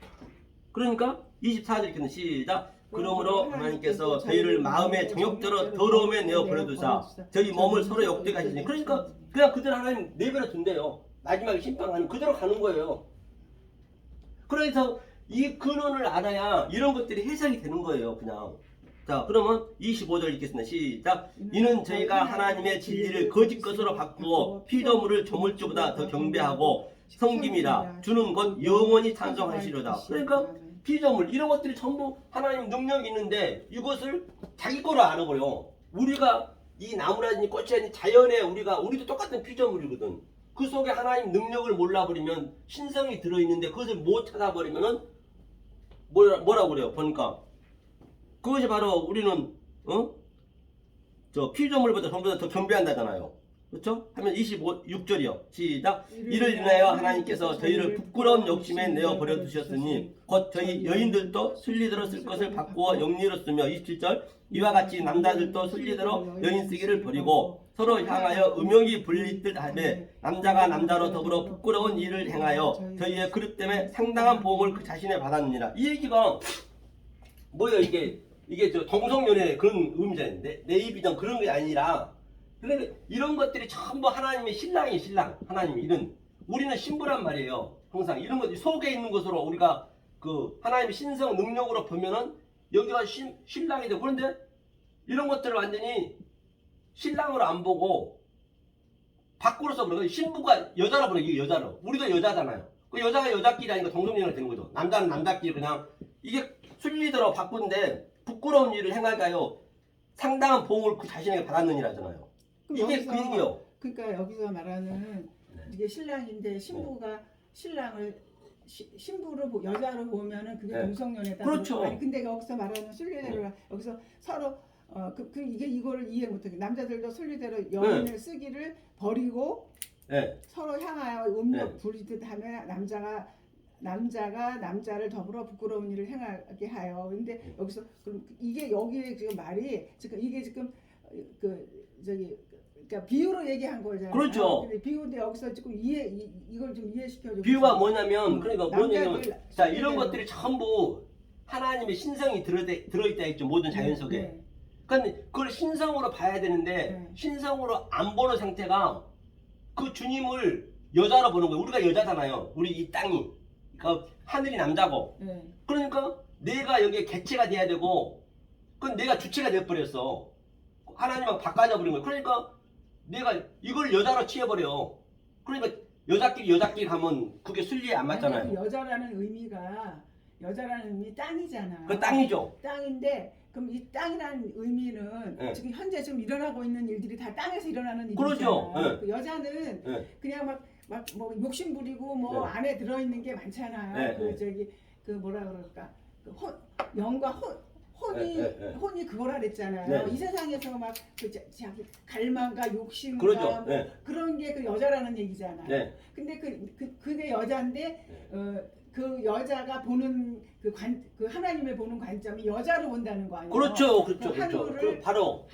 그러니까 24절 읽는 시작. 그러므로 하나님께서 저희를 마음의 정욕대로 더러움에 내어 버려두사 저희 몸을 서로 욕되게 하시니 그러니까 그냥 그대로 하나님 내버려 둔대요. 마지막에 심판하는 그대로 가는 거예요. 그래서 이 근원을 알아야 이런 것들이 해석이 되는 거예요. 그냥. 자, 그러면 25절 읽겠습니다. 시작. 이는 저희가 하나님의 진리를 거짓 것으로 바꾸어 피조물을 조물주보다 더 경배하고 성김이라 주는 곧 영원히 찬송하시로다. 그러니까 피조물 이런 것들이 전부 하나님 능력이 있는데 이것을 자기 거로 알아버려. 우리가 이 나무라든지 꽃이라든지 자연에 우리도 똑같은 피조물이거든. 그 속에 하나님 능력을 몰라버리면 신성이 들어있는데 그것을 못 찾아버리면은 뭐라고 그래요? 보니까 그것이 바로 우리는 저 피조물보다 전부 다 더 겸비한다잖아요. 그렇죠? 하면 26절이요. 시작. 이를 인하여 하나님께서 저희를 부끄러운 욕심에 내어 버려 두셨으니 곧 저희 여인들도 순리대로 쓸 것을 바꾸어 영리로 쓰며 27절. 이와 같이 남자들도 순리대로 여인 쓰기를 버리고 서로 향하여 음욕이 불릴 듯 하되 남자가 남자로 더불어 부끄러운 일을 행하여 저희의 그릇 때문에 상당한 보험을 그 자신에 받았느니라. 이 얘기가 뭐예요? 이게 저 동성연애 그런 의미잖아요. 내 입이던 그런 게 아니라 그런데 이런 것들이 전부 하나님의 신랑이 신랑. 하나님이 이런 우리는 신부란 말이에요. 항상 이런 것 속에 있는 것으로 우리가 그 하나님의 신성 능력으로 보면은 여기가 신랑이 되고 그런데 이런 것들을 완전히 신랑으로 안 보고 밖으로서 그러고 신부가 여자로 보내 이게 여자로 우리도 여자잖아요. 그 여자가 여자끼리 하니까 동성연애가 되는 거죠. 남자는 남자끼리 그냥 이게 순리대로 바꾼데 부끄러운 일을 행하게 하여 상당한 보응을 그 자신에게 받았느니라잖아요. 이게 그 얘기요. 그러니까 여기서 말하는 이게 신랑인데 신부가 신랑을 신부를 여자로 보면은 그게 동성연애다. 그렇죠. 아니 근데 여기서 말하는 순리대로 여기서 서로 이거를 이해 못하게 남자들도 순리대로 여인을 쓰기를 버리고 서로 향하여 음욕 부리듯 하면 남자가 남자를 더불어 부끄러운 일을 행하게 하여. 근데 여기서 그럼 이게 여기에 지금 말이 지금 이게 지금 그러니까 비유로 얘기한 거잖아요. 그렇죠. 근데 비유인데 여기서 지금 이걸 좀 이해시켜 줘. 비유가 뭐냐면 그러니까 뭐냐면 자 이런 것들이 전부 하나님의 신성이 들어있다 했죠. 모든 자연 속에. 그런데 그걸 신성으로 봐야 되는데 신성으로 안 보는 상태가 그 주님을 여자로 보는 거예요. 우리가 여자잖아요. 우리 이 땅이. 그러니까 하늘이 남자고. 그러니까 내가 여기에 개체가 돼야 되고 그건 내가 주체가 돼버렸어. 하나님하고 바꿔져 버린 거예요. 그러니까 내가 이걸 여자로 취해버려. 그러니까 여자끼리 가면 그게 순리에 안 맞잖아요. 그 여자라는 의미 땅이잖아. 그 땅이죠. 땅인데 그럼 이 땅이라는 의미는 지금 현재 지금 일어나고 있는 일들이 다 땅에서 일어나는 일이잖아. 그렇죠. 그 여자는 그냥 막 뭐 욕심 부리고 뭐 안에 들어 있는 게 많잖아요. 그 뭐라 그럴까? 그 영과 혼이 그거라 그랬잖아요. 이 세상에서 막 자기 갈망과 욕심과 그러죠. 뭐 그런 게 그 여자라는 얘기잖아. 근데 그게 여자인데 그 여자가 보는 그 하나님을 보는 관점이 여자로 본다는 거 아니에요? 그렇죠. 하늘을 바로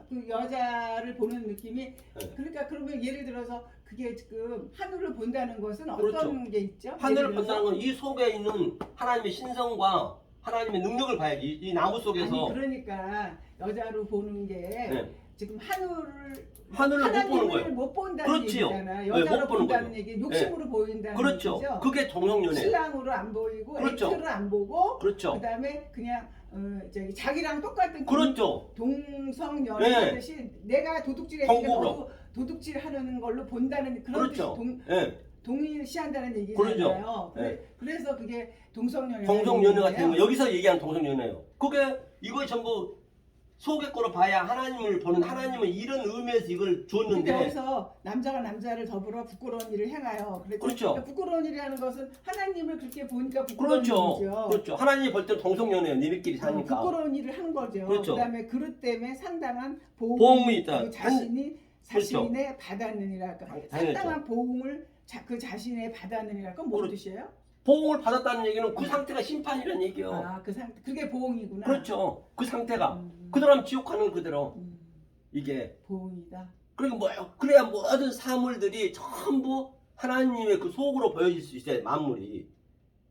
그 여자를 보는 느낌이 그러니까 그러면 예를 들어서 그게 지금 하늘을 본다는 것은 어떤 게 있죠? 하늘을 본다는 건 이 속에 있는 하나님의 신성과 하나님의 능력을 봐야지. 이 나무 속에서. 아니 그러니까 여자로 보는 게 지금 하늘을 못 보는 거예요. 못 본다는 그렇지요. 얘기잖아. 여자로 못 보는 본다는 거죠. 얘기, 욕심으로 보인다는 그렇죠. 얘기죠. 그게 동성연애. 신랑으로 안 보이고 액트를 안 보고 그다음에 그냥 자기랑 똑같은 동성연애 하듯이 내가 도둑질했으니까 도둑질하는 걸로 본다는 그런 뜻이 동일시한다는 얘기잖아요. 그래서 그게 동성연애가 되는 거. 여기서 얘기하는 동성연애예요. 그게 이거 전부 속의 거로 봐야 하나님을 보는 하나님은 이런 의미에서 이걸 주었는데 여기서 남자가 남자를 더불어 부끄러운 일을 행하여. 그렇죠. 그러니까 부끄러운 일이라는 것은 하나님을 그렇게 보니까 부끄러운 일이죠. 그렇죠. 하나님이 볼 때는 동성연애예요. 니네끼리 사니까. 부끄러운 일을 하는 거죠. 그다음에 그릇 때문에 상당한 보응이 있다. 자신의 받았느니라. 상당한 보응을 그 자신의 받았느니라. 그건 무슨 뜻이에요? 보응을 받았다는 얘기는 그 상태가 심판이라는 얘기요. 그 상태, 그게 보응이구나. 그렇죠. 그 상태가 그 사람 지옥 가는 그대로 이게 보응이다. 그리고 그래야 모든 사물들이 전부 하나님의 그 속으로 보여질 수 있어요. 만물이.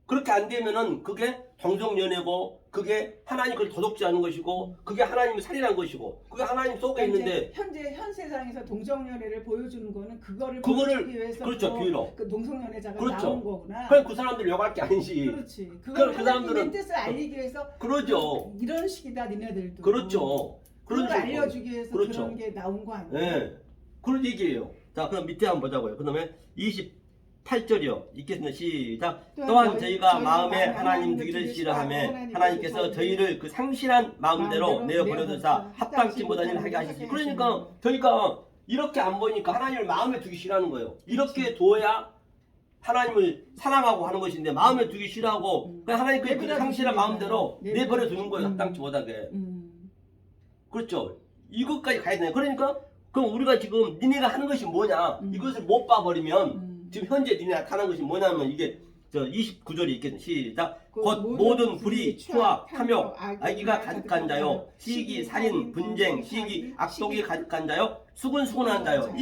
그렇게 안 되면은 그게 동성연애고 그게 하나님 그걸 도둑질하는 것이고 그게 하나님을 살인한 것이고 그게 하나님 속에 있는데 현 세상에서 동성연애를 보여주는 거는 그거를 보여주기 위해서 비유로 그 동성연애자가 나온 거구나. 그럼 그 사람들 욕할 게 아니지. 그렇지. 그걸 그 사람들은 뜻을 알리기 위해서 그러죠. 이런 식이다 니네들도. 그렇죠. 그걸 알려주기 위해서 그런 게 나온 거 아니에요? 그런 얘기예요. 자 그럼 밑에 한번 보자고요. 그 다음에 8절이요. 읽겠습니다. 시작. 또한 또한 저희가 저희가 마음에 마음에 하나님 두기를 싫어하며 하나님께서 저희를 그 상실한 마음대로 내어 보내주사 합당치 못한 일을 하게 하시지. 그러니까 저희가 이렇게 안 보니까 하나님을 마음에 두기 싫어하는 거예요. 이렇게 둬야 하나님을 사랑하고 하는 것인데 마음에 두기 싫어하고 그냥 하나님 그 상실한 마음대로 내버려 두는 거예요. 합당치 못하게. 그렇죠. 이것까지 가야 되네. 그러니까 그럼 우리가 지금 니네가 하는 것이 뭐냐? 이것을 못 봐버리면 지금 현재 니네가 하는 것이 뭐냐면 이게 저 29절이 있겠습니다. 시작. 곧 모든 불의, 추악, 탐욕, 악의가 가득한 자요, 시기, 살인, 분쟁, 시기, 악독이 가득한 자요, 수근수근한 자요.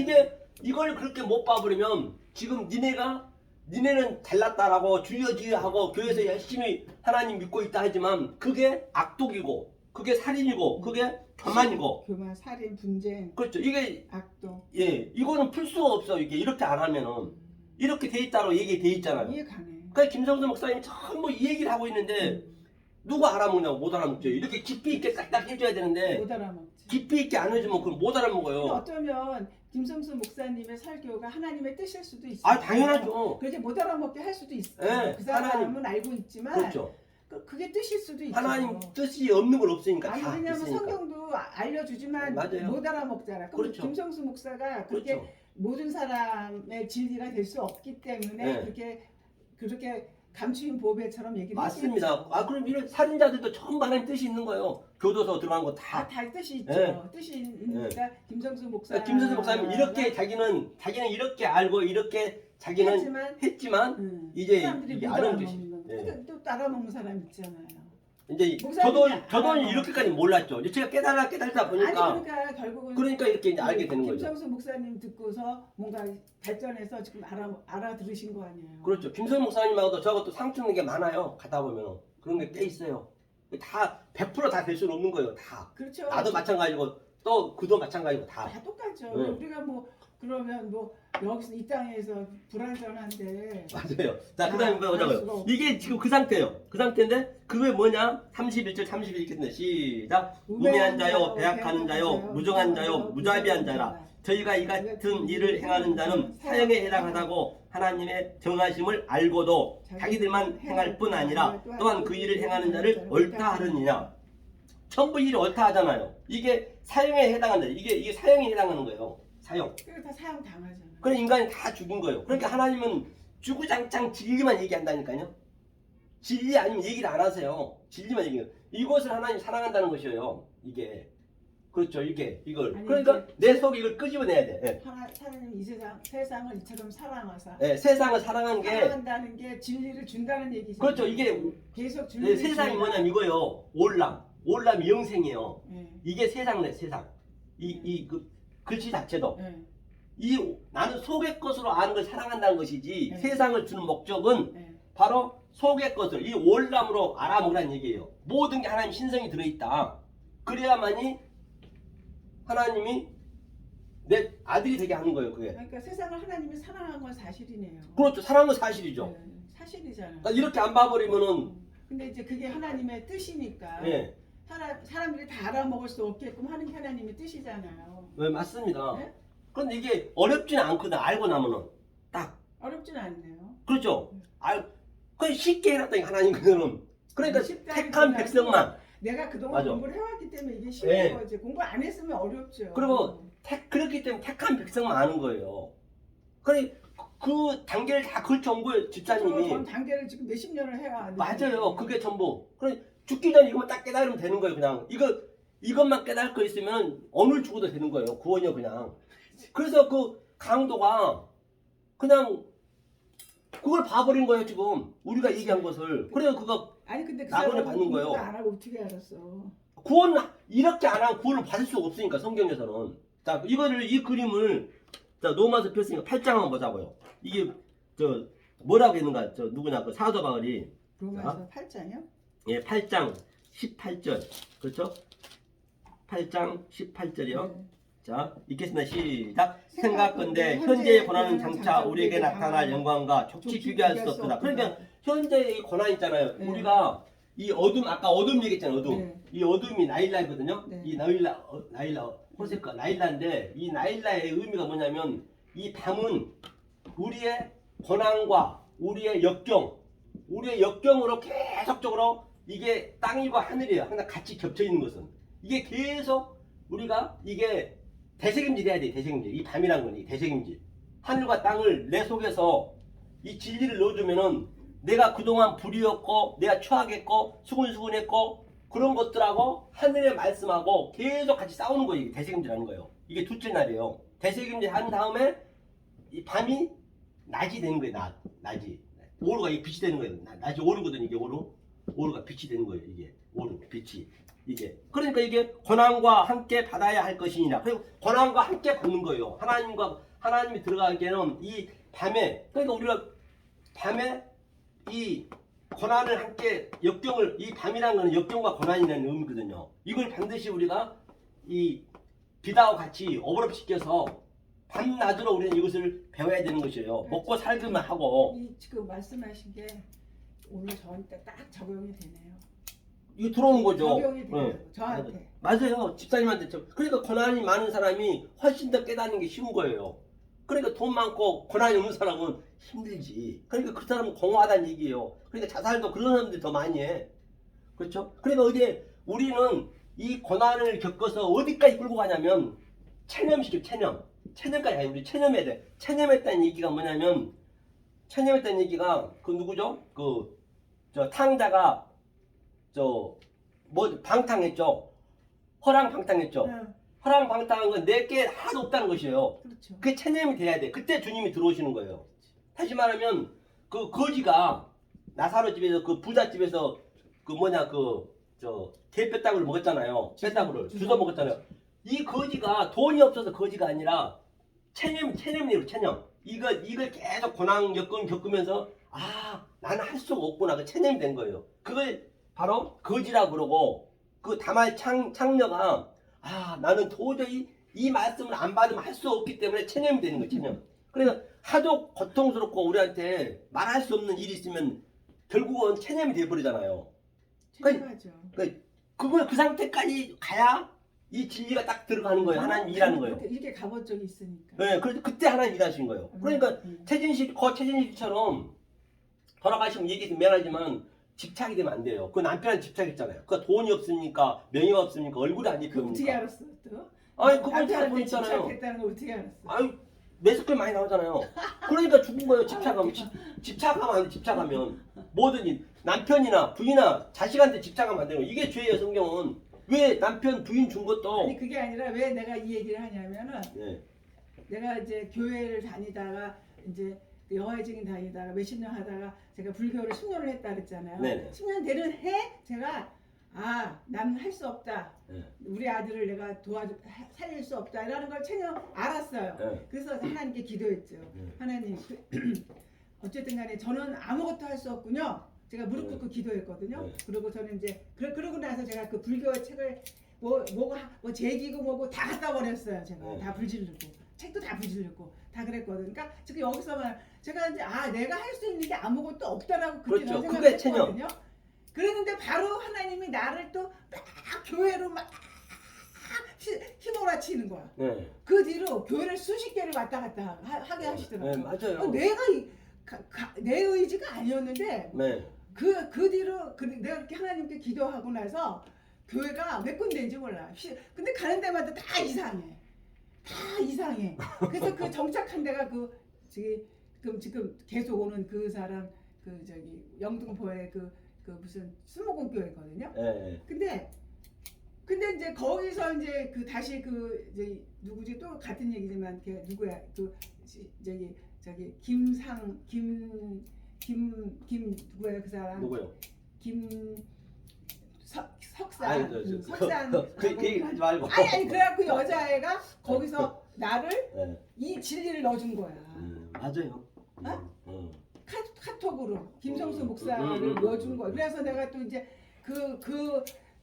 이걸 그렇게 못 봐버리면 지금 니네는 잘났다라고 주여주여하고 교회에서 열심히 하나님 믿고 있다 하지만 그게 악독이고 그게 살인이고 그게 교만이고 교만, 살인, 분쟁, 그렇죠. 이게 악독. 예 이거는 풀 수가 없어. 이게 이렇게 안 하면은 이렇게 돼 있다고 얘기돼 있잖아요. 이해 가네. 그러니까 김성수 목사님 전부 이 얘기를 하고 있는데 누가 알아먹냐고 못 알아먹죠. 이렇게 깊이 있게 딱딱 해줘야 되는데 못 알아먹지. 깊이 있게 안 해주면 그걸 못 근데 알아먹어요. 어쩌면 김성수 목사님의 설교가 하나님의 뜻일 수도 있어요. 아 당연하죠. 그렇게 못 알아먹게 할 수도 있어요. 네, 그 사람은 하나님. 알고 있지만 그렇죠. 그게 뜻일 수도 있어요. 하나님 뜻이 없는 건 없으니까 아니 다 왜냐면 있으니까. 성경도 알려주지만 맞아요. 못 알아먹잖아. 그럼 그렇죠. 김성수 목사가 그렇게 그렇죠. 모든 사람의 진리가 될 수 없기 때문에 네. 그렇게 감추인 보배처럼 얘기를 맞습니다. 했겠죠. 아 그럼 이런 살인자들도 전부 하나님 뜻이 있는 거예요. 교도소 들어간 거 다. 다 뜻이 있죠. 네. 뜻이 있으니까 김성수 목사. 김선수 목사님 이렇게 자기는 이렇게 알고 이렇게 자기는 했지만 이제 사람들이 이게 못 안 알아먹는 것이. 거. 예. 근데 또 따라먹는 사람 있잖아요. 이제 목사님이 저도 알아먹는 이렇게까지 몰랐죠. 이제 제가 깨달다 보니까 아니 그러니까 결국은 그러니까 이렇게 이제 알게 되는 거죠. 김성수 목사님 듣고서 뭔가 발전해서 지금 알아들으신 거 아니에요. 그렇죠. 김선 목사님하고도 저하고 상충된 게 많아요. 가다 보면 그런 게 꽤 있어요. 다 100% 다 될 수는 없는 거예요. 다. 그렇죠. 나도 마찬가지고 또 그도 마찬가지고 다. 다 똑같죠. 네. 우리가 뭐 그러면 뭐 여기서 이 땅에서 불완전한데 맞아요. 자, 그 다음에 알 수가 보자고요. 없- 이게 지금 그 상태예요. 그 상태인데, 그게 뭐냐? 31절, 32절 읽겠습니다. 시작. 우매한 자요, 배약하는 자요, 무정한 자요, 무자비한 자라. 저희가 이 같은 일을 행하는 자는 사형에 해당하다고 하나님의 정하심을 알고도 자기들만 행할 뿐 아니라 또한 그 일을 행하는 자를 옳다 하느니라. 전부 일이 옳다 하잖아요. 이게 사형에 해당한다. 이게 사형에 해당하는 거예요. 사형. 그게 다 사형 당하잖아요. 그런 인간이 다 죽인 거예요. 그러니까 하나님은 주구장창 진리만 얘기한다니까요. 진리 아니면 얘기를 안 하세요. 진리만 얘기해요. 이것을 하나님 사랑한다는 것이에요. 이게. 그렇죠. 이걸. 아니, 그러니까 내 속에 이걸 끄집어내야 돼. 예. 하나님 이 세상을 이처럼 사랑하사 예, 세상을 사랑한 게 사랑한다는 게 진리를 준다는 얘기죠. 그렇죠. 이게 계속 예, 진리를 세상이 준다. 뭐냐면 이거요. 올람이 영생이에요. 예. 이게 세상이래, 세상. 그 글씨 자체도. 예. 나는 속의 것으로 아는 걸 사랑한다는 것이지 네. 세상을 주는 목적은 예. 바로 속의 것을 이 올람으로 알아보라는 얘기예요. 모든 게 하나님 신성이 들어있다. 그래야만이 하나님이 내 아들이 되게 하는 거예요. 그게. 그러니까 세상을 하나님이 사랑한 건 사실이네요. 그렇죠. 사랑은 건 사실이죠. 예, 사실이잖아요. 그러니까 이렇게 안 봐버리면은 근데 이제 그게 하나님의 뜻이니까 예, 사람들이 다 알아먹을 수 없게끔 하는 게 하나님의 뜻이잖아요. 네, 맞습니다. 네? 그런데 이게 어렵지는 않거든. 알고 나면은 딱 어렵진 않네요. 그렇죠. 그냥 쉽게 해놨다니 하나님 그거는. 그러니까 쉽다는 택한 건 백성만. 내가 그동안 맞아. 공부를 해왔기 때문에 이게 쉬운 예. 거지. 공부 안 했으면 어렵죠. 그리고 그렇기 때문에 택한 백성만 아는 거예요. 그래 그 단계를 다 걸쳐온 거예요, 집사님이. 전 단계를 지금 몇십 년을 해야 맞아요. 그게 전부. 그래 죽기 전에 이것만 딱 깨달으면 되는 거예요, 그냥. 이것만 깨달을 거 있으면 오늘 죽어도 되는 거예요. 구원이요, 그냥. 그래서 그 강도가 그냥 그걸 봐버린 거예요, 지금. 우리가 얘기한 것을. 그래서 그거 아니 근데 그 낙원을 사람은 받는 거예요. 공부도 안 하고 어떻게 알았어? 구원 이렇게 안 하면 구원을 받을 수가 없으니까 성경에서는. 자, 이 그림을 자 로마서 폈으니까 8장 한번 보자고요. 이게 뭐라고 했는가? 누구냐? 그 사도 바울이 로마서 8장이요? 예, 8장 18절. 그렇죠? 8장 18절이요. 네. 자, 읽겠습니다. 시작. 생각건대 현재의 고난은 장차 우리에게 나타날 영광과 족치 비교할 수 없다. 그러니까 현재의 고난 있잖아요. 네. 우리가 이 어둠, 아까 어둠 얘기했잖아요. 어둠. 네. 이 어둠이 나일라거든요. 네. 이 나일라 호세카 나일라인데 이 나일라의 의미가 뭐냐면 이 밤은 우리의 고난과 우리의 역경으로 계속적으로 이게 땅과 하늘이에요. 항상 같이 겹쳐 있는 것은 이게 계속 우리가 이게 대책임질해야 돼. 대책임질. 이 밤이란 건 이 대책임질. 하늘과 땅을 내 속에서 이 진리를 넣어주면은 내가 그동안 불의였고 내가 추악했고 수근수근했고 그런 것들하고 하늘의 말씀하고 계속 같이 싸우는 거예요. 이게 대책임질하는 거예요. 이게 둘째 날이에요. 대책임질 한 다음에 이 밤이 낮이 되는 거예요. 낮이. 오루가 이 빛이 되는 거예요. 낮이 오루거든. 이게 오루가 빛이 되는 거예요. 이게 오루 빛이 이게 그러니까 이게 고난과 함께 받아야 할 것이니라. 그리고 고난과 함께 받는 거예요. 하나님이 들어가기에는 이 밤에 그러니까 우리가 밤에 이 고난을 함께 역경을 이 밤이라는 거는 역경과 고난이라는 의미거든요. 이걸 반드시 우리가 이 비다와 같이 어버럽시켜서 밤낮으로 우리는 이것을 배워야 되는 것이에요. 먹고 살기만 하고 이 지금 말씀하신 게 오늘 저한테 딱 적용이 되네요. 이거 들어오는 거죠. 적용이 돼요. 네. 저한테. 맞아요. 집사님한테 그러니까 고난이 많은 사람이 훨씬 더 깨닫는 게 쉬운 거예요. 그러니까 돈 많고 고난이 없는 사람은 힘들지. 그러니까 그 사람은 공허하다는 얘기예요. 그러니까 자살도 그런 사람들이 더 많이 해. 그렇죠? 그러니까 어디 우리는 이 고난을 겪어서 어디까지 끌고 가냐면 체념시켜 체념까지 가요. 우리 체념해야 돼. 체념했다는 얘기가 뭐냐면 체념했다는 얘기가 그 누구죠? 그 저 탕자가 저 뭐 방탕했죠. 허랑방탕했죠. 응. 허랑방탕한 건 내게 하나도 없다는 것이에요. 그렇죠. 그게 체념이 돼야 돼. 그때 주님이 들어오시는 거예요. 다시 말하면 그 거지가 나사로 집에서 그 부자 집에서 그 뭐냐 그 저 개뼈다구를 먹었잖아요. 뼈다구를 주워 먹었잖아요. 이 거지가 돈이 없어서 거지가 아니라 체념이에요. 체념. 이걸 계속 고난 여건 겪으면서 아 나는 할 수가 없구나. 그 체념이 된 거예요. 그걸 바로 거지라 그러고 그 다말 창녀가 아 나는 도저히 이 말씀을 안 받으면 할 수 없기 때문에 체념이 되는 거예요. 체념. 그래서 하도 고통스럽고 우리한테 말할 수 없는 일이 있으면 결국은 체념이 돼버리잖아요. 체념하죠. 그걸 그 상태까지 가야 이 진리가 딱 들어가는 거예요. 하나님 일하는 거예요. 이렇게 가본 적이 있으니까. 네, 그래서 그때 하나님 일하신 거예요. 그러니까 최진실처럼 돌아가시면 얘기 미안하지만 집착이 되면 안 돼요. 그 남편한테 집착했잖아요. 그 돈이 없으니까 명예가 없으니까 얼굴이 안 어떻게 입힙니까? 알았어 또? 아니 그걸 잘 남편한테 보냈잖아요. 집착했다는 걸 어떻게 알았어? 아니 매스클 많이 나오잖아요. 그러니까 죽은 거예요. 집착하면 안 돼. 집착하면 뭐든지 남편이나 부인이나 자식한테 집착하면 안 되는 거예요. 이게 죄예요. 성경은. 왜 남편 부인 준 것도 아니 그게 아니라 왜 내가 이 얘기를 하냐면은 네. 내가 이제 교회를 다니다가 이제 여화증인 다니다가 몇십 년 하다가 제가 불교를 10년을 했다 그랬잖아요. 네네. 10년 되는 해 제가 아 나는 할 수 없다. 네. 우리 아들을 내가 살릴 수 없다 이라는 걸 전혀 알았어요. 네. 그래서 하나님께 기도했죠. 네. 하나님 어쨌든 간에 저는 아무것도 할 수 없군요. 제가 무릎 꿇고 기도했거든요. 네. 그리고 저는 이제 그러고 나서 제가 그 불교 책을 뭐 제기고 뭐고 다 갖다 버렸어요. 제가 네. 다 불질르고 책도 다 불질르고 다 그랬거든요. 그러니까 지금 여기서만 제가 이제 아 내가 할 수 있는 게 아무것도 없다라고 그때 그렇죠. 생각을 그게 체념. 했거든요. 그랬는데 바로 하나님이 나를 또 막 교회로 막 휘몰아치는 거야. 네. 그 뒤로 교회를 수십 개를 왔다 갔다 하게 하시더라고요. 네, 맞아요. 내가 내 의지가 아니었는데 네. 그 뒤로 내가 그렇게 하나님께 기도하고 나서 교회가 몇 군데인지 몰라. 근데 가는 데마다 다 이상해. 다 이상해. 그래서 그 정착한 데가 지금 계속 오는 그 사람 영등포에 그 무슨 수목원교회거든요. 네. 근데 이제 거기서 이제 다시 이제 누구지 또 같은 얘기지만 걔 누구야 김 누구예요 그 사람? 누구요? 석산. 아니, 석산. 그 얘기 하지 말고. 아니 그래갖고 여자애가 거기서 나를 네. 이 진리를 넣어준 거야. 맞아요. 카톡으로 김성수 목사를 음. 넣어준 거야. 그래서 내가 또 이제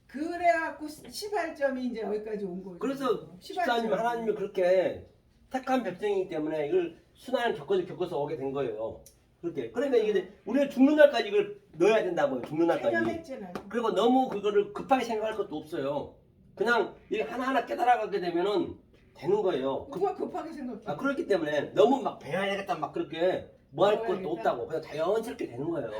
그래갖고 시발점이 이제 여기까지 온 거예요. 그래서 시발점. 집사님 하나님이 그렇게 택한 백성이기 때문에 이걸 순환을 겪어서 오게 된 거예요. 그렇게. 그러니까 이게 우리가 죽는 날까지 이걸 넣어야 된다고요. 죽는 날까지. 체념했잖아요. 그리고 너무 그거를 급하게 생각할 것도 없어요. 그냥 이게 하나하나 깨달아가게 되면은 되는 거예요. 누가 급하게 생각해? 그렇기 때문에 너무 막 배워야 되겠다 막 그렇게 뭐 할 것도 먹어야겠다. 없다고 그냥 자연스럽게 되는 거예요.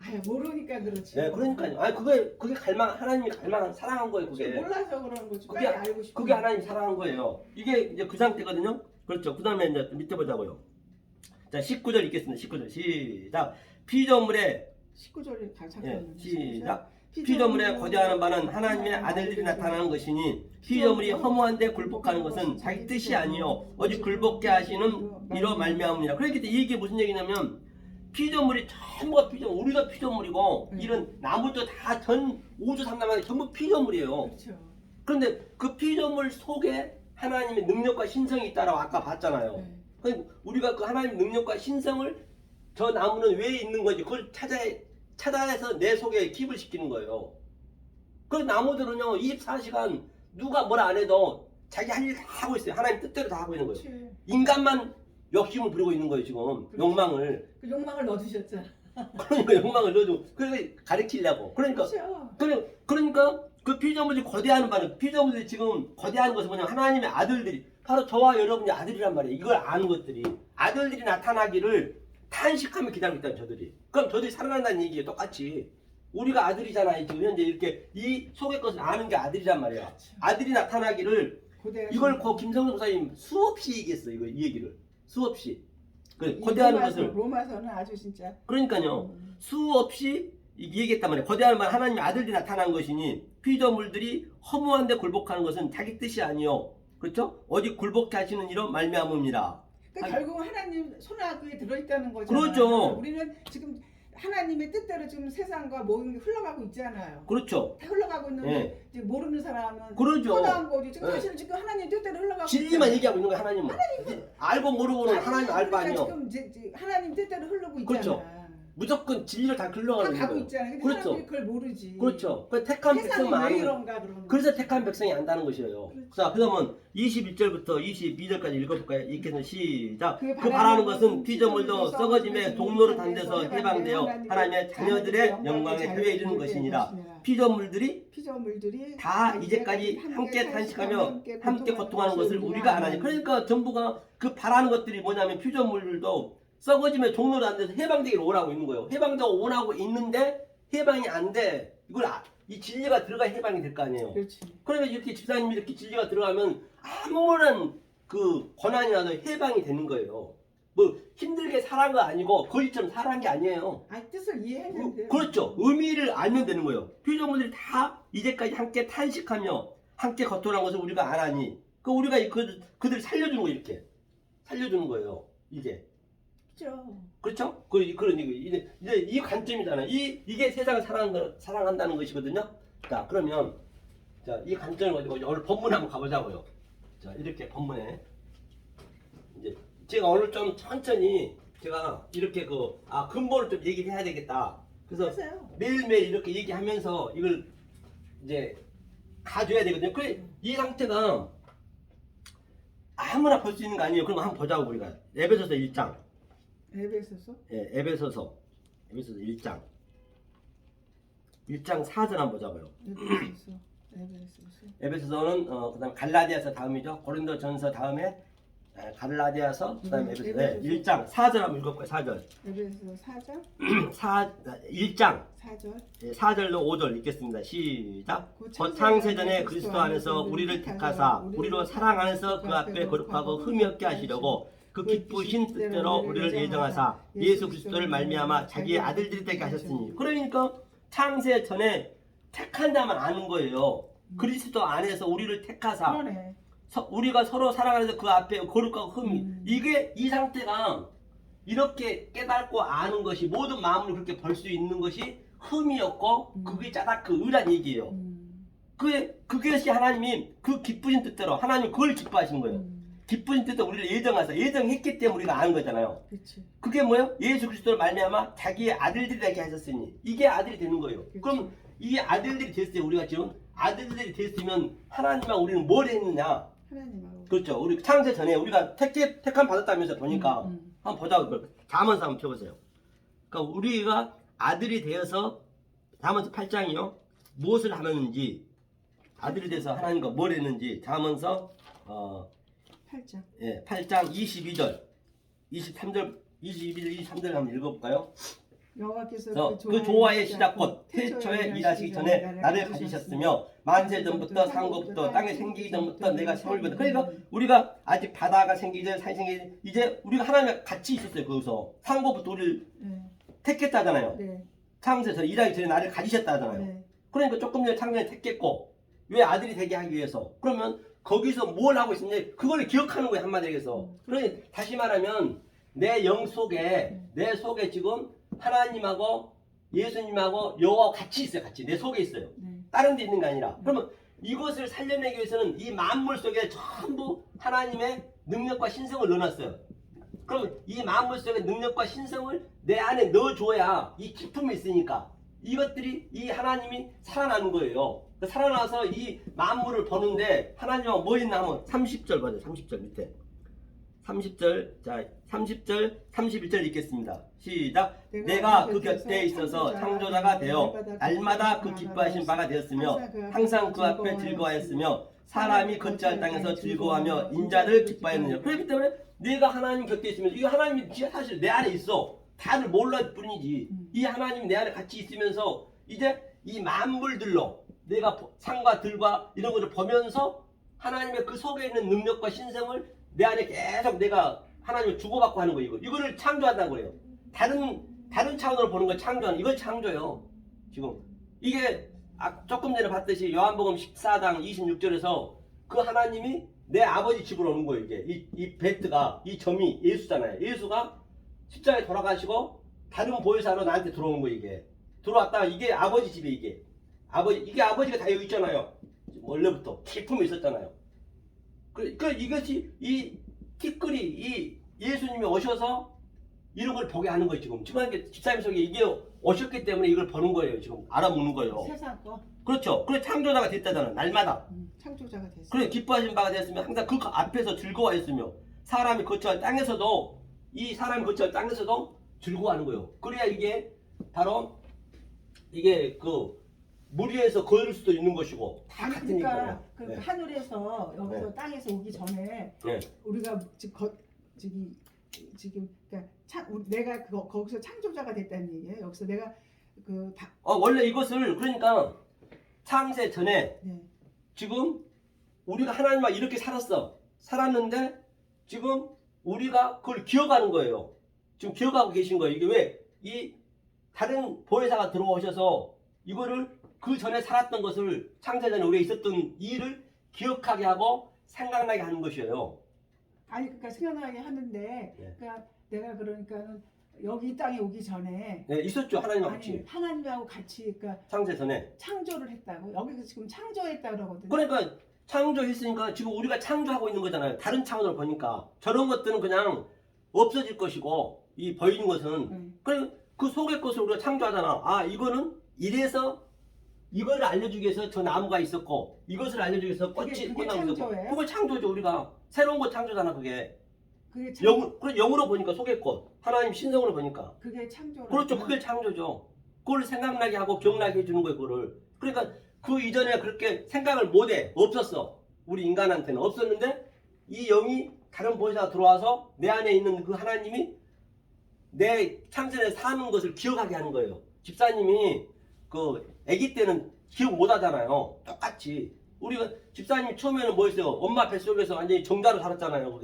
아유 모르니까 그렇지. 네, 그러니까요. 아니 그게 하나님이 갈망한 사랑한 거예요. 그게 몰라서 그런 거지. 그게- 빨리 알고 싶어. 그게 하나님 사랑한 거예요. 이게 이제 그 상태거든요. 그렇죠. 그 다음에 이제 밑에 보자고요. 자 19절 읽겠습니다. 19절 시작. 피조물의 19절에 다 예, 잠깐만요. 시작. 피조물에 거대하는 바는 하나님의 아들들이 나타나는 것이니 피조물이 허무한데 굴복하는 것은 자기 뜻이 아니요 오직 굴복게 하시는 이로 말미암으니라. 그렇기 때문에 이게 무슨 얘기냐면 피조물이 전부가 피조물, 우리도 피조물이고 이런 나무도 다 전 우주 삼라만이 전부 피조물이에요. 그렇죠. 그런데 그 피조물 속에 하나님의 능력과 신성이 있다라고 아까 봤잖아요. 네. 그러니까 우리가 그 하나님의 능력과 신성을 저 나무는 왜 있는 건지 그걸 찾아내서 내 속에 기입을 시키는 거예요. 그 나무들은요 24시간 누가 뭐라 안 해도 자기 할 일 다 하고 있어요. 하나님 뜻대로 다 하고 있는 거예요. 그렇지. 인간만 욕심을 부리고 있는 거예요 지금. 그렇지. 욕망을. 그 욕망을 넣어두셨잖아. 그러니까 욕망을 넣어줘. 그래서 가르치려고. 그러니까 그렇죠. 그러니까 그 피조물이 거대한 바는 피조물들이 지금 거대한 것은 뭐냐면 하나님의 아들들이 바로 저와 여러분이 아들이란 말이에요. 이걸 아는 것들이 아들들이 나타나기를 탄식하며 기다리고 있다는 저들이. 그럼 저들이 살아난다는 얘기예요. 똑같이. 우리가 아들이잖아요. 지금 현재 이렇게 이 속의 것을 아는 게 아들이란 말이에요. 그렇죠. 아들이 나타나기를 고대하신 이걸 김성수 목사님 수없이 얘기했어요. 이 얘기를 수없이. 그 거대한 것을 로마서는 아주 진짜. 그러니까요. 수없이 얘기했단 말이에요. 거대한 말 하나님의 아들들이 나타난 것이니 피조물들이 허무한데 굴복하는 것은 자기 뜻이 아니요. 그렇죠? 오직 굴복케 하시는 이로 말미암음이라. 그러니까 결국 하나님 손아귀에 들어있다는 거죠. 그렇죠. 우리는 지금 하나님의 뜻대로 지금 세상과 모든 게 흘러가고 있잖아요. 그렇죠. 다 흘러가고 있는데 예. 이제 모르는 사람은 그러죠. 허다한 거지. 지금 예. 사실은 지금 하나님 뜻대로 흘러가고 진리만 있잖아요. 얘기하고 있는 거예요. 하나님은. 알고 모르고는 하나님 알 바 그러니까 아니요. 지금 이제 하나님 뜻대로 흐르고 있잖아. 그렇죠. 무조건 진리를 다 다 흘러가는 가고 거예요. 있잖아. 근데 그렇죠. 사람들이 그걸 모르지. 그렇죠. 그 택한 세상이 백성만 왜 아는 거예요. 이런가 그러는 그래서 거지. 택한 백성이 안다는 것이에요. 그렇지. 자, 그러면 21절부터 22절까지 읽어볼까요? 읽겠습니다. 시작. 그 그 바라는 것은 피조물도 썩어짐의 동로를 단 데서 해방되어 하나님의 자녀들의 영광에 해외에 이르는 것이니라. 피조물들이 다 이제까지 함께 탄식하며 함께 고통하는 것을 우리가 아나니. 그러니까 전부가 그 바라는 것들이 뭐냐면 피조물들도 썩어짐의 종로를 안 돼서 해방되기를 원하고 있는 거예요. 해방되고 원하고 있는데 해방이 안 돼. 이걸 이 진리가 들어가야 해방이 될 거 아니에요. 그렇지. 그러면 이렇게 집사님이 이렇게 진리가 들어가면 아무런 그 고난이라도 해방이 되는 거예요. 뭐 힘들게 살한 거 아니고 거짓처럼 살한 게 아니에요. 아 뜻을 이해하면 돼요. 그렇죠. 의미를 알면 되는 거예요. 피조물들이 다 이제까지 함께 탄식하며 함께 고통한 것을 우리가 안 하니 우리가 그들 살려주는 거예요. 이렇게 살려주는 거예요. 이게. 그렇죠? 그런 얘기. 이제 이 관점이잖아요. 이게 세상을 사랑한다는 것이거든요. 자, 그러면 자, 이 관점을 가지고 오늘 본문 한번 가보자고요. 자, 이렇게 본문에 이제 제가 오늘 좀 천천히 제가 이렇게 근본을 좀 얘기를 해야 되겠다. 그래서 하세요. 매일매일 이렇게 얘기하면서 이걸 이제 가져야 되거든요. 그래 이 상태가 아무나 볼 수 있는 거 아니에요. 그럼 한번 보자고 우리가 에베소서 1장. 에베소서? 예, 에베소서 1장 4절 한번 보자고요. 에베소서는 그다음 갈라디아서 다음이죠. 고린도전서 다음에 갈라디아서 그다음에 에베소서. 네, 1장 4절 한번 읽어볼까요? 4절. 에베소서 4장? 1장 4절. 4절로 5절 읽겠습니다. 시작. 곧 창세전에 그리스도 안에서 우리를 택하사 우리로 사랑 안에서 그 앞에 거룩하고 흠이 없게 하시려고 그 기쁘신 뜻대로 우리를 예정하사 예수 그리스도를 말미암아 자기의 아들들이 되게 하셨으니. 그러니까 창세 전에 택한 자만 아는 거예요. 그리스도 안에서 우리를 택하사 그러네. 우리가 서로 사랑 안에서 그 앞에 거룩하고 흠이 이게 이 상태가 이렇게 깨닫고 아는 것이 모든 마음을 그렇게 벌 수 있는 것이 흠이었고 그게 짜다크 의란 얘기예요. 그것이 하나님이 그 기쁘신 뜻대로 하나님 그걸 기뻐하시는 거예요. 기쁘신 뜻대로 우리를 예정했기 때문에 우리가 아는 거잖아요. 그치. 그게 뭐예요? 예수 그리스도를 말미암아 자기의 아들들이 되게 하셨으니 이게 아들이 되는 거예요. 그치. 그럼 이게 아들들이 됐어요. 우리가 지금 아들들이 됐으면 하나님하고 우리는 뭘 했느냐? 하나님하고. 그렇죠. 우리 창세 전에 우리가 택함 받았다면서 보니까 한번 보자고. 잠언서 한번 펴보세요. 그러니까 우리가 아들이 되어서 잠언서 8장이요. 무엇을 하는지 아들이 돼서 하나님과 뭘 했는지 잠언서 8장. 예, 8장 22절 23절 22절 23절 한번 읽어볼까요? 여호와께서 그 조화의 시작곧 태초에 일하시기 전에 나를 가지셨으며 만세 전부터 상고부터 땅에 생기기 전부터 내가 세월거든. 그러니까 우리가 아직 바다가 생기기 전에 산이 생기기 전에 이제 우리가 하나님과 같이 있었어요. 거기서 상고부터 우리를 택했다잖아요. 네. 창세에서 일하기 전에 나를 가지셨다잖아요. 네. 그러니까 조금 전에 창세에 택했고 왜 아들이 되게 하기 위해서. 그러면 거기서 뭘 하고 있었냐 그걸 기억하는 거예요. 한마디로 해서. 그러니 다시 말하면 내 영 속에 내 속에 지금 하나님하고 예수님하고 여호와하고 같이 있어요. 같이 내 속에 있어요. 다른 데 있는 게 아니라. 그러면 이것을 살려내기 위해서는 이 만물 속에 전부 하나님의 능력과 신성을 넣어놨어요. 그럼 이 만물 속에 능력과 신성을 내 안에 넣어줘야 이 기품이 있으니까 이것들이 이 하나님이 살아나는 거예요. 살아나서 이 만물을 보는데 하나님하고 뭐 있나 하면 30절 봐요. 30절 밑에 30절 자 30절 31절 읽겠습니다. 시작. 내가 그 곁에 있어서 창조자가 되어 날마다 그 기뻐하신 바가 되었으며 항상 그 앞에 즐거워하였으며 사람이 거처할 땅에서 즐거워하며 인자를 기뻐하였느냐. 그렇기 때문에 내가 하나님 곁에 있으면서 이 하나님이 사실 내 안에 있어. 다들 몰랄 뿐이지. 이 하나님이 내 안에 같이 있으면서 이제 이 만물들로 내가 산과 들과 이런 것을 보면서 하나님의 그 속에 있는 능력과 신성을 내 안에 계속 내가 하나님을 주고받고 하는 거예요. 이거를 창조한다고 그래요. 다른 차원으로 보는 걸 창조하는 이걸 창조예요. 지금 이게 조금 전에 봤듯이 요한복음 14장 26절에서 그 하나님이 내 아버지 집으로 오는 거예요. 이게 이 베트가 이 점이 예수잖아요. 예수가 십자가에 돌아가시고 다른 보혜사로 나한테 들어온 거예요. 이게 들어왔다가 이게 아버지 집에 이게 아버지가 다 여기 있잖아요. 원래부터 기품이 있었잖아요. 이것이 이 티끌이 이 예수님이 오셔서 이런 걸 보게 하는 거예요. 지금 집사님 속에 이게 오셨기 때문에 이걸 보는 거예요. 지금 알아보는 거예요. 세상 거. 그렇죠. 그래 창조자가 됐다잖아. 날마다. 창조자가 됐어. 그래 기뻐하신 바가 됐으면 항상 그 앞에서 즐거워했으며 사람이 거처할 땅에서도 이 사람이 거처할 땅에서도 즐거워하는 거예요. 그래야 이게 바로 이게 그 물 위에서 걸을 수도 있는 것이고 다 같으니까요. 그러니까 그 하늘에서 여기서 땅에서 오기 전에 우리가 지금 그러니까 내가 거기서 창조자가 됐다는 얘기예요. 여기서 내가 원래 이것을 그러니까 창세 전에 지금 우리가 하나님과 이렇게 살았는데 지금 우리가 그걸 기억하는 거예요. 지금 기억하고 계신 거예요. 이게 왜 이 다른 보혜사가 들어오셔서 이거를 그 전에 살았던 것을 창세 전에 우리가 있었던 일을 기억하게 하고 생각나게 하는 것이에요. 아니 그러니까 생각나게 하는데 그러니까 내가 그러니까는 여기 이 땅에 오기 전에 있었죠. 하나님하고 같이. 하나님하고 같이 그러니까 창세 전에 창조를 했다고. 여기서 지금 창조했다 그러거든요. 그러니까 창조했으니까 지금 우리가 창조하고 있는 거잖아요. 다른 차원으로 보니까 저런 것들은 그냥 없어질 것이고 이 보이는 것은 그 속의 것을 우리가 창조하잖아. 이거는 이래서 이걸 알려주기 위해서 저 나무가 있었고 이것을 알려주기 위해서 꽃이 꽃나무 있었고 그걸 창조죠. 우리가 새로운 것 창조잖아. 그게 영으로 보니까 속의 꽃 하나님 신성으로 보니까 그게 창조라. 그렇죠. 그게 창조죠. 그걸 생각나게 하고 기억나게 해주는 거예요. 그거를 그러니까 그 이전에 그렇게 생각을 못해. 없었어. 우리 인간한테는 없었는데 이 영이 다른 보혜사가 들어와서 내 안에 있는 그 하나님이 내 창세에 사는 것을 기억하게 하는 거예요. 집사님이 그 아기 때는 기억 못 하잖아요. 똑같이 우리가 집사님이 처음에는 뭐였어요? 엄마 뱃속에서 완전히 정자로 살았잖아요.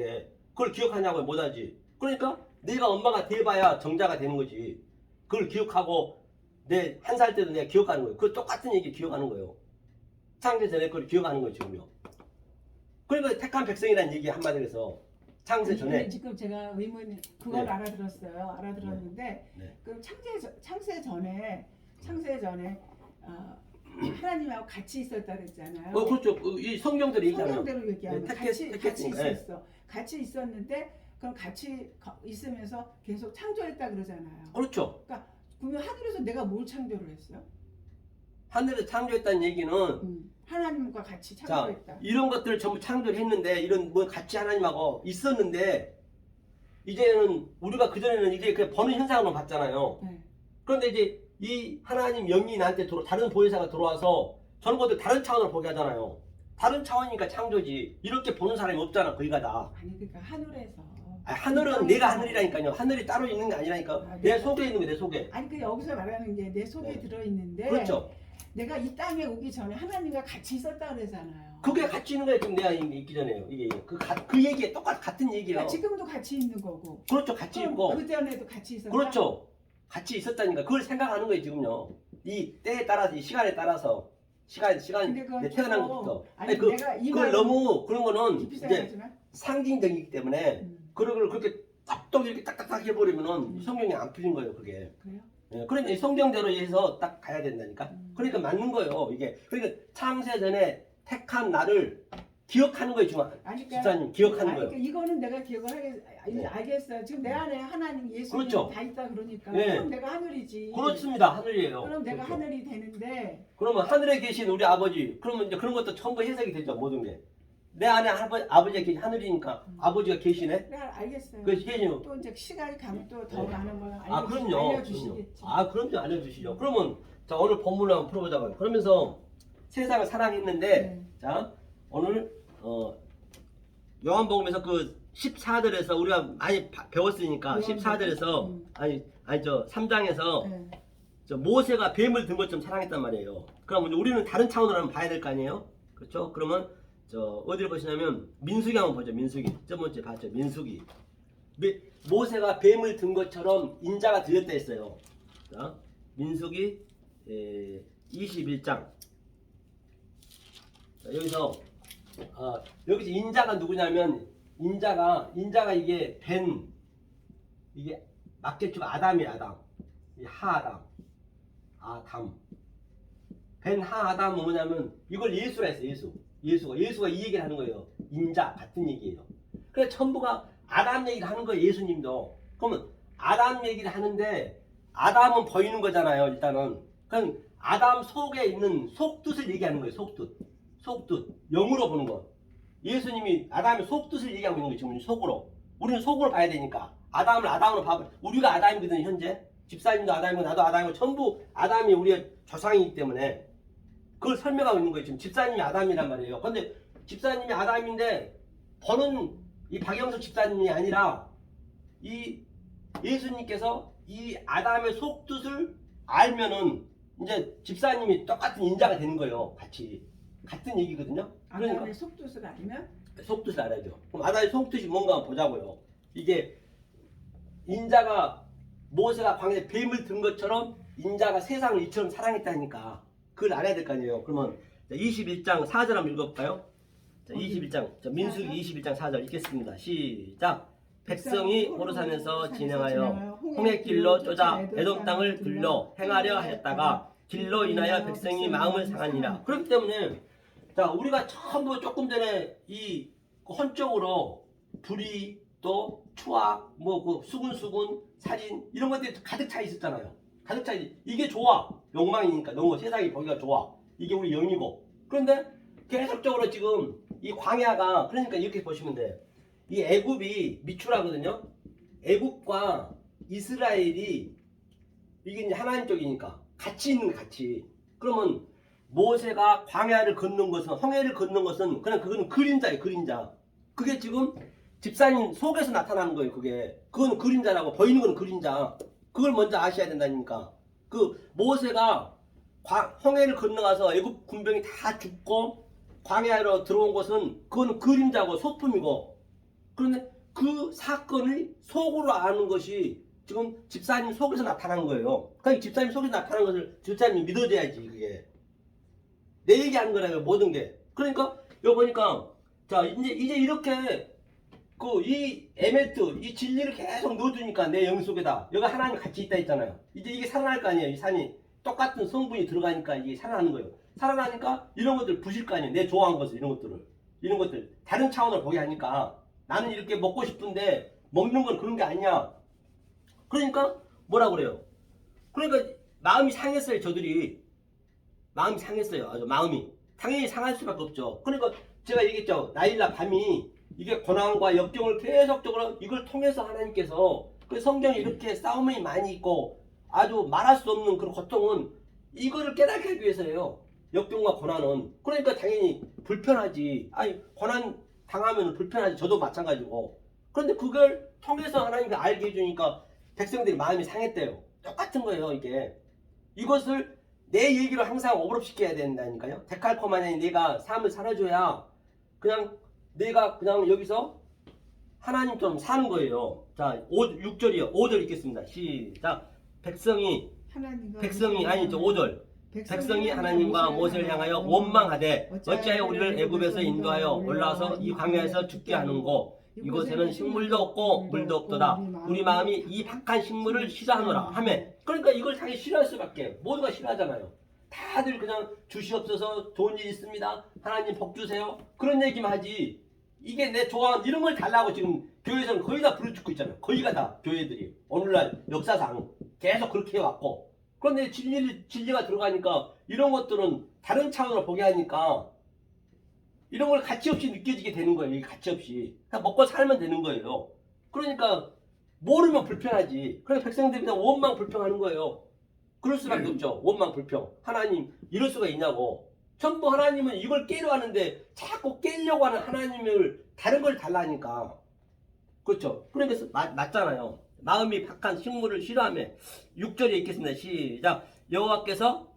그걸 기억하냐고 못하지. 그러니까 내가 엄마가 돼봐야 정자가 되는 거지. 그걸 기억하고 내 한 살 때도 내가 기억하는 거예요. 그 똑같은 얘기 기억하는 거예요. 창세 전에 그걸 기억하는 거예요. 지금요. 그러니까 택한 백성이라는 얘기 한마디로 해서 창세 전에 지금 제가 의문 그걸 알아들었어요. 알아들었는데 그 창세 전에 하나님하고 같이 있었다 그랬잖아요. 그렇죠. 이 성경대로 얘기하면 성경대로 얘기하면 같이 있었어. 같이 있었는데 그럼 같이 있으면서 계속 창조했다 그러잖아요. 그렇죠. 그러니까 그러면 하늘에서 내가 뭘 창조를 했어요? 하늘에서 창조했다는 얘기는 하나님과 같이 창조했다. 이런 것들을 전부 창조를 했는데 이런 뭐 같이 하나님하고 있었는데 이제는 우리가 그전에는 이제 그 보는 현상으로 봤잖아요. 그런데 이제 이 하나님 영이 나한테 다른 보혜사가 들어와서 저런 것들 다른 차원으로 보게 하잖아요. 다른 차원이니까 창조지. 이렇게 보는 사람이 없잖아. 거기가 다. 아니 그러니까 하늘에서 하늘은 내가 하늘이라니까요. 하늘이 따로 있는 게 아니라니까. 아, 내 속에 있는 게 내 속에. 아니 그 여기서 말하는 게 내 속에 네. 들어 있는데 그렇죠. 내가 이 땅에 오기 전에 하나님과 같이 있었다 그러잖아요. 그게 같이 있는 거예요. 지금 내가 있기 전에요. 이게 그 얘기에 같은 얘기예요. 그러니까 지금도 같이 있는 거고. 그렇죠. 같이 그럼 있고. 그 전에도 같이 있었다. 그렇죠. 같이 있었다니까. 그걸 생각하는 거예요, 지금요. 이 때에 따라서, 이 시간에 따라서. 시간, 근데 그건 내 태어난 좀- 것부터. 아니 그, 내가 이 그걸 말 너무, 그런 거는 깊이 이제 생각하지만 상징적이기 때문에, 그런 걸 그렇게 딱딱 이렇게 딱딱딱 해버리면은 성경이 안 풀린 거예요, 그게. 그래요? 예, 그러니까 이 성경대로 해서 딱 가야 된다니까. 음. 그러니까 맞는 거예요, 이게. 그러니까 창세 전에 택한 나를 기억하는 거예요, 지금. 아니, 그러니까, 집사님, 기억하는 아니, 거예요. 그러니까 이거는 내가 기억을 네. 알겠어요. 지금 내 안에 하나님 예수님 그렇죠. 다 있다 그러니까 네. 그럼 내가 하늘이지. 그렇습니다, 하늘이에요. 그럼 내가 그렇죠. 하늘이 되는데 그러면 하늘에 계신 우리 아버지, 그러면 이제 그런 것도 전부 해석이 되죠, 모든 게. 내 안에 아버지가 계신 하늘이니까 아버지가 계시네? 내가 알겠어요. 그 계시는. 또 이제 시간이 가면 또 더 네. 많은 걸 아, 그럼요. 알려주시겠지. 그럼요, 알려주시죠. 그러면, 자, 오늘 본문을 한번 풀어보자고요. 그러면서 세상을 사랑했는데, 네. 자, 오늘, 요한복음에서 그 14절에서 우리가 많이 배웠으니까, 14절에서, 아니, 3장에서, 네. 저 모세가 뱀을 든 것처럼 사랑했단 말이에요. 그럼 이제 우리는 다른 차원으로 한번 봐야 될 거 아니에요? 그렇죠? 그러면 저 어디를 보시냐면 민수기 한번 보죠. 민수기. 첫 번째 봤죠. 민수기. 모세가 뱀을 든 것처럼 인자가 들렸다 했어요. 자, 민수기 21장. 자, 여기서 여기서 인자가 누구냐면 인자가 이게 이게 맞겠죠. 아담이에요. 아담. 이 하아담. 벤 하아담은 뭐냐면 이걸 예수라 했어요. 예수가 이 얘기를 하는 거예요. 인자 같은 얘기예요. 그래서 전부가 아담 얘기를 하는 거예요. 예수님도. 그러면 아담 얘기를 하는데 아담은 보이는 거잖아요. 일단은. 그럼 아담 속에 있는 속뜻을 얘기하는 거예요. 속뜻. 영으로 보는 거. 예수님이 아담의 속뜻을 얘기하고 있는 거예요. 지금 속으로. 우리는 속으로 봐야 되니까. 아담을 아담으로 봐봐. 우리가 아담이거든요. 현재. 집사님도 아담이고 나도 아담이고 전부 아담이 우리의 조상이기 때문에 그걸 설명하고 있는 거예요. 지금 집사님이 아담이란 말이에요. 근데 집사님이 아담인데 보는 이 박영석 집사님이 아니라 이 예수님께서 이 아담의 속뜻을 알면은 이제 집사님이 똑같은 인자가 되는 거예요. 같은 얘기거든요. 그러니까 아담의 속뜻을 알면 속뜻을 알아야죠. 그럼 아담의 속뜻이 뭔가 한번 보자고요. 이게 인자가 모세가 광야에 뱀을 든 것처럼 인자가 세상을 이처럼 사랑했다니까 그걸 알아야 될 거 아니에요. 그러면 21장 4절 한번 읽어볼까요? 자, 21장 민수기 21장 4절 읽겠습니다. 시작. 백성이 호르산에서 진행하여 홍해길로 쫓아 에돔 땅을 들러 행하려 하였다가 길로 인하여 백성이 마음을 상하니라. 그렇기 때문에 자 우리가 전부 조금 전에 이 헌적으로 불의 또 추악 뭐 그 수군 살인 이런 것들이 가득 차 있었잖아요. 가득 차 이게 좋아. 욕망이니까 너무 세상이 보기가 좋아. 이게 우리 영이고. 그런데 계속적으로 지금 이 광야가 그러니까 이렇게 보시면 돼. 이 애굽이 미추라거든요. 애굽과 이스라엘이 이게 이제 하나님 쪽이니까 같이 있는 거야, 같이. 그러면 모세가 광야를 걷는 것은 홍해를 걷는 것은 그냥 그건 그림자예요, 그림자. 그게 지금 집사님 속에서 나타나는 거예요, 그게. 그건 그림자라고 보이는 건 그림자. 그걸 먼저 아셔야 된다니까. 그 모세가 홍해를 건너가서 애굽 군병이 다 죽고 광야로 들어온 것은 그건 그림자고 소품이고 그런데 그 사건을 속으로 아는 것이 지금 집사님 속에서 나타난 거예요. 그러니까 집사님 속에서 나타난 것을 집사님이 믿어줘야지 그게. 내 얘기하는 거라요 모든 게. 그러니까 여기 보니까 자 이제 이렇게 그 이 에메트 이 진리를 계속 넣어주니까 내 영 속에다 여기 하나님 같이 있다 했잖아요. 이제 이게 살아날 거 아니에요. 이 산이 똑같은 성분이 들어가니까 이게 살아나는 거예요. 살아나니까 이런 것들 부실 거 아니에요. 내 좋아한 것을 이런 것들 다른 차원을 보게 하니까 나는 이렇게 먹고 싶은데 먹는 건 그런 게 아니야. 그러니까 뭐라 그래요? 그러니까 마음이 상했어요. 저들이 마음이 상했어요. 아주 마음이 당연히 상할 수밖에 없죠. 그러니까 제가 얘기했죠. 나일라 밤이 이게 고난과 역경을 계속적으로 이걸 통해서 하나님께서 그 성경에 이렇게 싸움이 많이 있고 아주 말할 수 없는 그런 고통은 이거를 깨닫게 하기 위해서예요. 역경과 고난은. 그러니까 당연히 불편하지. 아니 고난 당하면 불편하지. 저도 마찬가지고. 그런데 그걸 통해서 하나님이 알게 해주니까 백성들이 마음이 상했대요. 똑같은 거예요, 이게. 이것을 내 얘기로 항상 오버랩시켜야 된다니까요. 데칼코마니아니 내가 삶을 살아줘야 그냥 내가 그냥 여기서 하나님처럼 사는 거예요. 자, 6절이요. 5절 읽겠습니다. 시작. 백성이 아니 5절. 백성이 하나님과 모세를 향하여 원망하되 어찌하여 우리를 애굽에서 인도하여 올라와서 이 광야에서 죽게 하는고 이곳에는 식물도 없고 물도 없도다. 우리 마음이 이 박한 식물을 싫어하노라 하매. 그러니까 이걸 당연히 싫어할 수밖에. 모두가 싫어하잖아요. 다들 그냥 주시옵소서, 좋은 일 있습니다, 하나님 복 주세요, 그런 얘기만 하지. 이게 내 좋아하는 이런 걸 달라고 지금 교회에서는 거의 다 부르짖고 있잖아요. 거의가 다 교회들이 오늘날 역사상 계속 그렇게 해왔고. 그런데 진리가 들어가니까 이런 것들은 다른 차원으로 보게 하니까 이런 걸 가치 없이 느껴지게 되는 거예요. 이 가치 없이 그냥 먹고 살면 되는 거예요. 그러니까 모르면 불평하지. 그래서 백성들이 다 원망 불평하는 거예요. 그럴 수밖에 없죠. 원망 불평. 하나님 이럴 수가 있냐고. 전부 하나님은 이걸 깨려 하는데 자꾸 깨려고 하는 하나님을 다른 걸 달라니까. 그렇죠. 그러니까 맞잖아요. 마음이 박한 식물을 싫어하며. 6절에 읽겠습니다. 시작. 여호와께서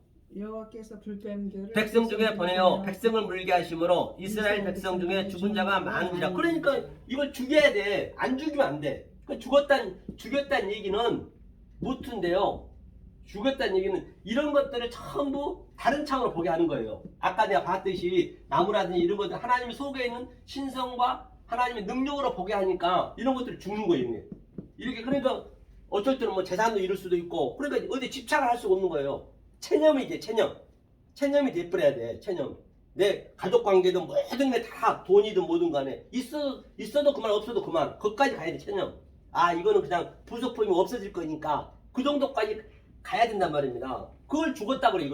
불뱀들을 백성 중에 보내어 백성을 물게 하심으로 이스라엘 백성 중에 죽은 자가 많으니라. 그러니까 이걸 죽여야 돼. 안 죽이면 안 돼. 죽였다는 얘기는 무트인데요. 죽였다는 얘기는 이런 것들을 전부 다른 차원으로 보게 하는 거예요. 아까 내가 봤듯이 나무라든지 이런 것들 하나님 속에 있는 신성과 하나님의 능력으로 보게 하니까 이런 것들이 죽는 거예요. 이렇게. 그러니까 어쩔 때는 뭐 재산도 잃을 수도 있고, 그러니까 어디 집착을 할 수가 없는 거예요. 체념이 돼. 체념이 돼버려야 돼. 체념. 내 가족 관계든 모든 게 다 돈이든 뭐든 간에 있어도 그만, 없어도 그만. 거기까지 가야 돼. 체념. 아, 이거는 그냥 부속품이 없어질 거니까 그 정도까지 가야 된단 말입니다. 그걸 죽었다 그래.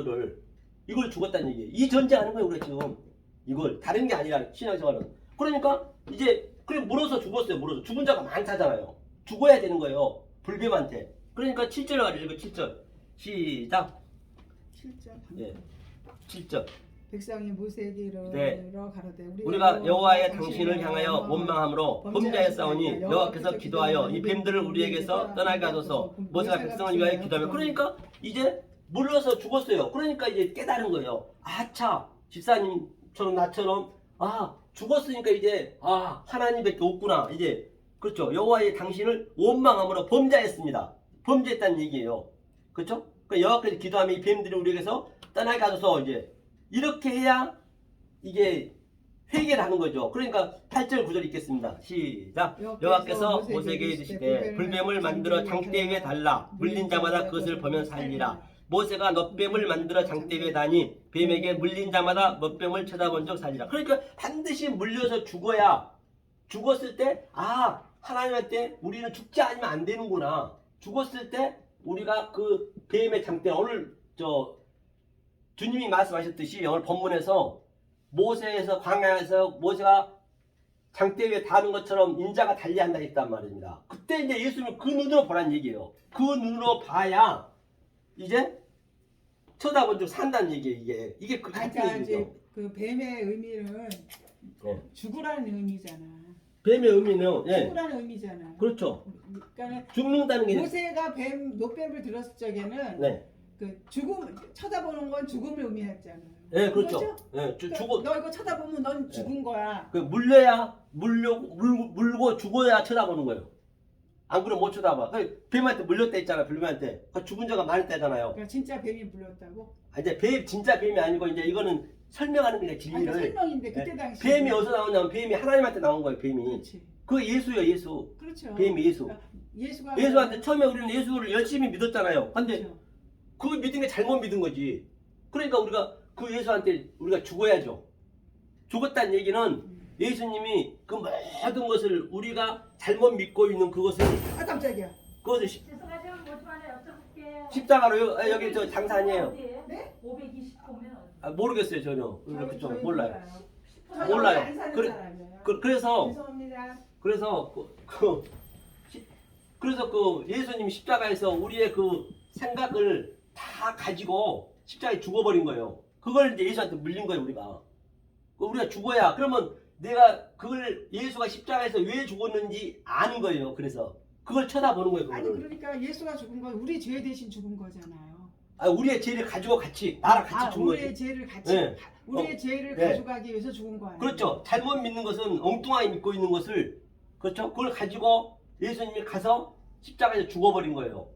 이걸 죽었다는 얘기예요. 이 전제하는 거예요, 우리가 지금. 이걸 다른 게 아니라 신앙생활은. 그러니까 이제 그래 물어서 죽었어요. 물어서 죽은 자가 많다잖아요. 죽어야 되는 거예요, 불뱀한테. 그러니까 7절 말이에요. 7절 시작. 7절. 예, 7절. 백성이 모세에게 이르러 네. 가로되 우리가 여호와의 당신을 향하여 원망함으로 범죄하였사오니 여호와께서 기도하여 이 뱀들을 우리에게서 떠나게 하소서. 모세가 백성을 위하여 기도하며. 그러니까 이제 물러서 죽었어요. 그러니까 이제 깨달은 거예요. 아차, 집사님처럼 나처럼 죽었으니까 이제 하나님밖에 없구나. 이제 그렇죠. 여호와의 당신을 원망함으로 범죄했습니다. 범죄했다는 얘기예요. 그렇죠? 그러니까 여호와께서 기도하며 이 뱀들이 우리에게서 떠나게 하소서. 이제 이렇게 해야 이게 회개를 하는 거죠. 그러니까 8절 9절 읽겠습니다. 시작. 여호와께서 모세에게 이르시되 불뱀을 만들어 장대에게 달라. 물린 자마다 그것을 보면 살리라. 모세가 넛뱀을 만들어 장대에 다니 뱀에게 물린 자마다 넛뱀을 쳐다본 적 살리라. 그러니까 반드시 물려서 죽었을 때 하나님한테 우리는 죽지 않으면 안 되는구나. 죽었을 때 우리가 그 뱀의 장대, 오늘 주님이 말씀하셨듯이 오늘 본문에서 모세에서 광야에서 모세가 장대 위에 다는 것처럼 인자가 달리한다 했단 말입니다. 그때 이제 예수님은 그 눈으로 보라는 얘기예요. 그 눈으로 봐야 이제 쳐다본 적 산다는 얘기예요. 이게 그 같은 그러니까 얘기죠. 이제 그 뱀의 의미는 죽으라는 의미잖아. 뱀의 의미는 죽으라는 의미잖아. 그렇죠. 그러니까 죽는다는 게 모세가 노뱀을 들었을 적에는 그 죽음 쳐다보는 건 죽음을 의미했잖아요. 네, 그렇죠. 그러니까 너 이거 쳐다보면 넌 죽은 거야. 그 물고 죽어야 쳐다보는 거예요. 안 그러면 못 쳐다봐. 뱀한테 물렸다 했잖아. 뱀한테 죽은 자가 많았다잖아요. 그러니까 진짜 뱀이 물렸다고? 이제 진짜 뱀이 아니고 이제 이거는 설명하는 게 진리를. 설명인데 그때 당시 뱀이 어디서 나오냐면 뱀이 하나님한테 나온 거예요. 뱀이. 그렇지. 그 예수요, 예수. 그렇죠. 뱀이 예수. 그러니까 예수한테 처음에 우리는 예수를 열심히 믿었잖아요. 근데 그렇죠. 그 믿은 게 잘못 믿은 거지. 그러니까 우리가 그 예수한테 우리가 죽어야죠. 죽었다는 얘기는 예수님이 그 모든 것을 우리가 잘못 믿고 있는 그것을 깜짝이야. 그것을 죄송하지만 뭐지만 여쭤볼게요. 십자가로 여기 저 장사니에요. 네? 529면 모르겠어요 전혀. 그쪽 몰라요. 저희 몰라요. 안 사는 그래- 사람이에요. 그래서 죄송합니다. 그래서 그 예수님 십자가에서 우리의 그 생각을 다 가지고 십자가에 죽어버린 거예요. 그걸 이제 예수한테 물린 거예요 우리가. 우리가 죽어야. 그러면 내가 그걸 예수가 십자가에서 왜 죽었는지 아는 거예요. 그래서 그걸 쳐다보는 거예요. 아니 그거를. 그러니까 예수가 죽은 건 우리 죄 대신 죽은 거잖아요. 아, 우리의 죄를 가지고 같이 나랑 같이 죽은 우리의 거지. 죄를 같이 네. 우리의 죄를 네. 가져가기 위해서 죽은 거예요. 그렇죠. 잘못 믿는 것은 엉뚱하게 믿고 있는 것을 그렇죠. 그걸 가지고 예수님이 가서 십자가에서 죽어버린 거예요.